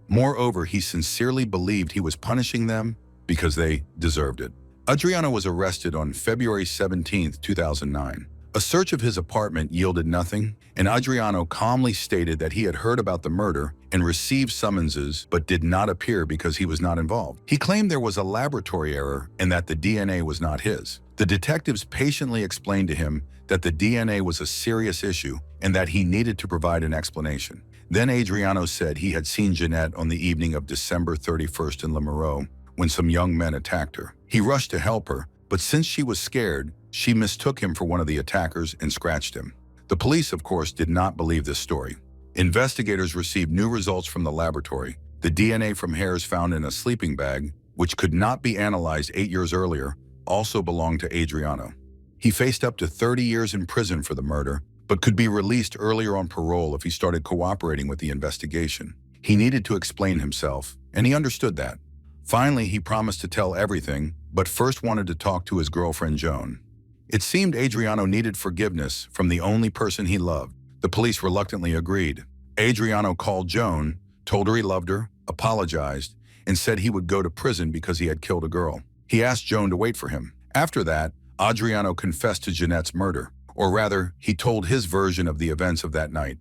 Speaker 1: Moreover, he sincerely believed he was punishing them because they deserved it. Adriano was arrested on February 17, 2009. A search of his apartment yielded nothing, and Adriano calmly stated that he had heard about the murder and received summonses but did not appear because he was not involved. He claimed there was a laboratory error and that the DNA was not his. The detectives patiently explained to him that the DNA was a serious issue and that he needed to provide an explanation. Then Adriano said he had seen Jeanette on the evening of December 31st in Le Moreau when some young men attacked her. He rushed to help her, but since she was scared, she mistook him for one of the attackers and scratched him. The police, of course, did not believe this story. Investigators received new results from the laboratory. The DNA from hairs found in a sleeping bag, which could not be analyzed 8 years earlier, also belonged to Adriano. He faced up to 30 years in prison for the murder, but could be released earlier on parole if he started cooperating with the investigation. He needed to explain himself, and he understood that. Finally, he promised to tell everything, but first wanted to talk to his girlfriend Joan. It seemed Adriano needed forgiveness from the only person he loved. The police reluctantly agreed. Adriano called Joan, told her he loved her, apologized, and said he would go to prison because he had killed a girl. He asked Joan to wait for him. After that, Adriano confessed to Jeanette's murder, or rather, he told his version of the events of that night.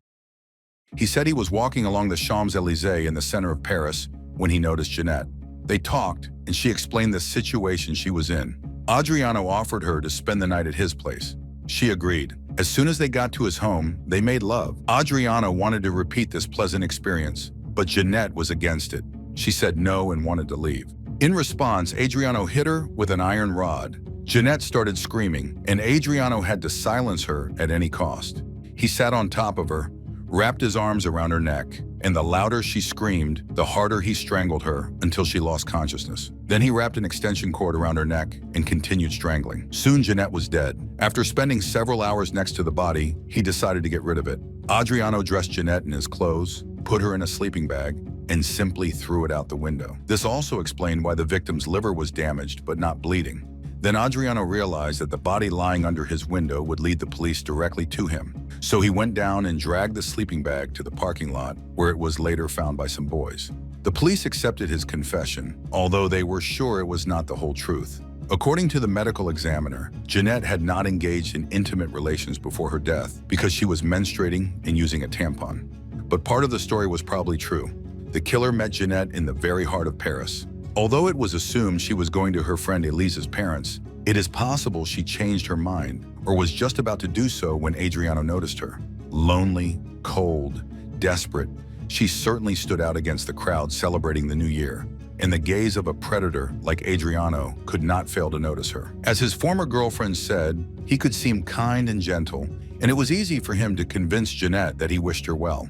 Speaker 1: He said he was walking along the Champs-Élysées in the center of Paris when he noticed Jeanette. They talked, and she explained the situation she was in. Adriano offered her to spend the night at his place. She agreed. As soon as they got to his home, they made love. Adriano wanted to repeat this pleasant experience, but Jeanette was against it. She said no and wanted to leave. In response, Adriano hit her with an iron rod. Jeanette started screaming, and Adriano had to silence her at any cost. He sat on top of her, wrapped his arms around her neck, and the louder she screamed, the harder he strangled her until she lost consciousness. Then he wrapped an extension cord around her neck and continued strangling. Soon Jeanette was dead. After spending several hours next to the body, he decided to get rid of it. Adriano dressed Jeanette in his clothes, put her in a sleeping bag, and simply threw it out the window. This also explained why the victim's liver was damaged but not bleeding. Then Adriano realized that the body lying under his window would lead the police directly to him. So he went down and dragged the sleeping bag to the parking lot, where it was later found by some boys. The police accepted his confession, although they were sure it was not the whole truth. According to the medical examiner, Jeanette had not engaged in intimate relations before her death because she was menstruating and using a tampon. But part of the story was probably true. The killer met Jeanette in the very heart of Paris. Although it was assumed she was going to her friend Elise's parents, it is possible she changed her mind or was just about to do so when Adriano noticed her. Lonely, cold, desperate, she certainly stood out against the crowd celebrating the new year, and the gaze of a predator like Adriano could not fail to notice her. As his former girlfriend said, he could seem kind and gentle, and it was easy for him to convince Jeanette that he wished her well.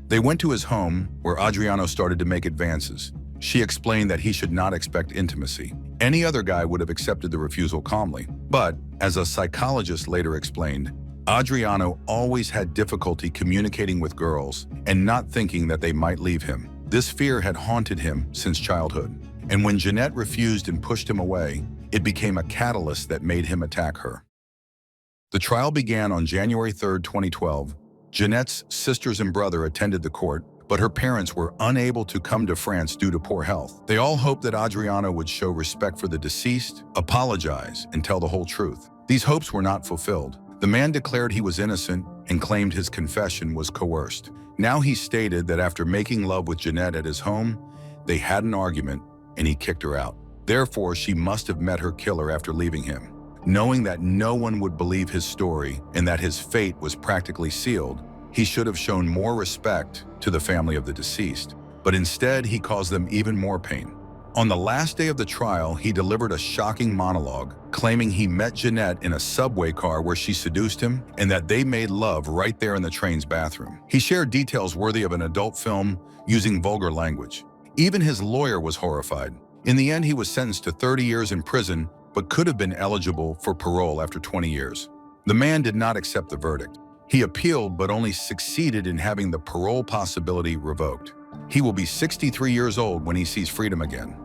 Speaker 1: They went to his home, where Adriano started to make advances. She explained that he should not expect intimacy. Any other guy would have accepted the refusal calmly, But, as a psychologist later explained, Adriano always had difficulty communicating with girls and not thinking that they might leave him. This fear had haunted him since childhood, and when Jeanette refused and pushed him away, it became a catalyst that made him attack her. The trial began on January 3, 2012. Jeanette's sisters and brother attended the court, but her parents were unable to come to France due to poor health. They all hoped that Adriano would show respect for the deceased, apologize, and tell the whole truth. These hopes were not fulfilled. The man declared he was innocent and claimed his confession was coerced. Now he stated that after making love with Jeanette at his home, they had an argument and he kicked her out. Therefore, she must have met her killer after leaving him. Knowing that no one would believe his story and that his fate was practically sealed, he should have shown more respect to the family of the deceased. But instead, he caused them even more pain. On the last day of the trial, he delivered a shocking monologue, claiming he met Jeanette in a subway car where she seduced him and that they made love right there in the train's bathroom. He shared details worthy of an adult film using vulgar language. Even his lawyer was horrified. In the end, he was sentenced to 30 years in prison, but could have been eligible for parole after 20 years. The man did not accept the verdict. He appealed, but only succeeded in having the parole possibility revoked. He will be 63 years old when he sees freedom again.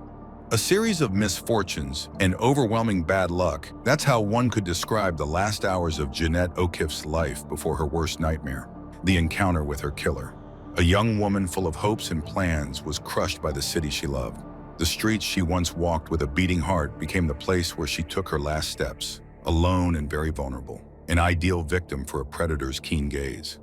Speaker 1: A series of misfortunes and overwhelming bad luck, that's how one could describe the last hours of Jeanette O'Keeffe's life before her worst nightmare, the encounter with her killer. A young woman full of hopes and plans was crushed by the city she loved. The streets she once walked with a beating heart became the place where she took her last steps, alone and very vulnerable, an ideal victim for a predator's keen gaze.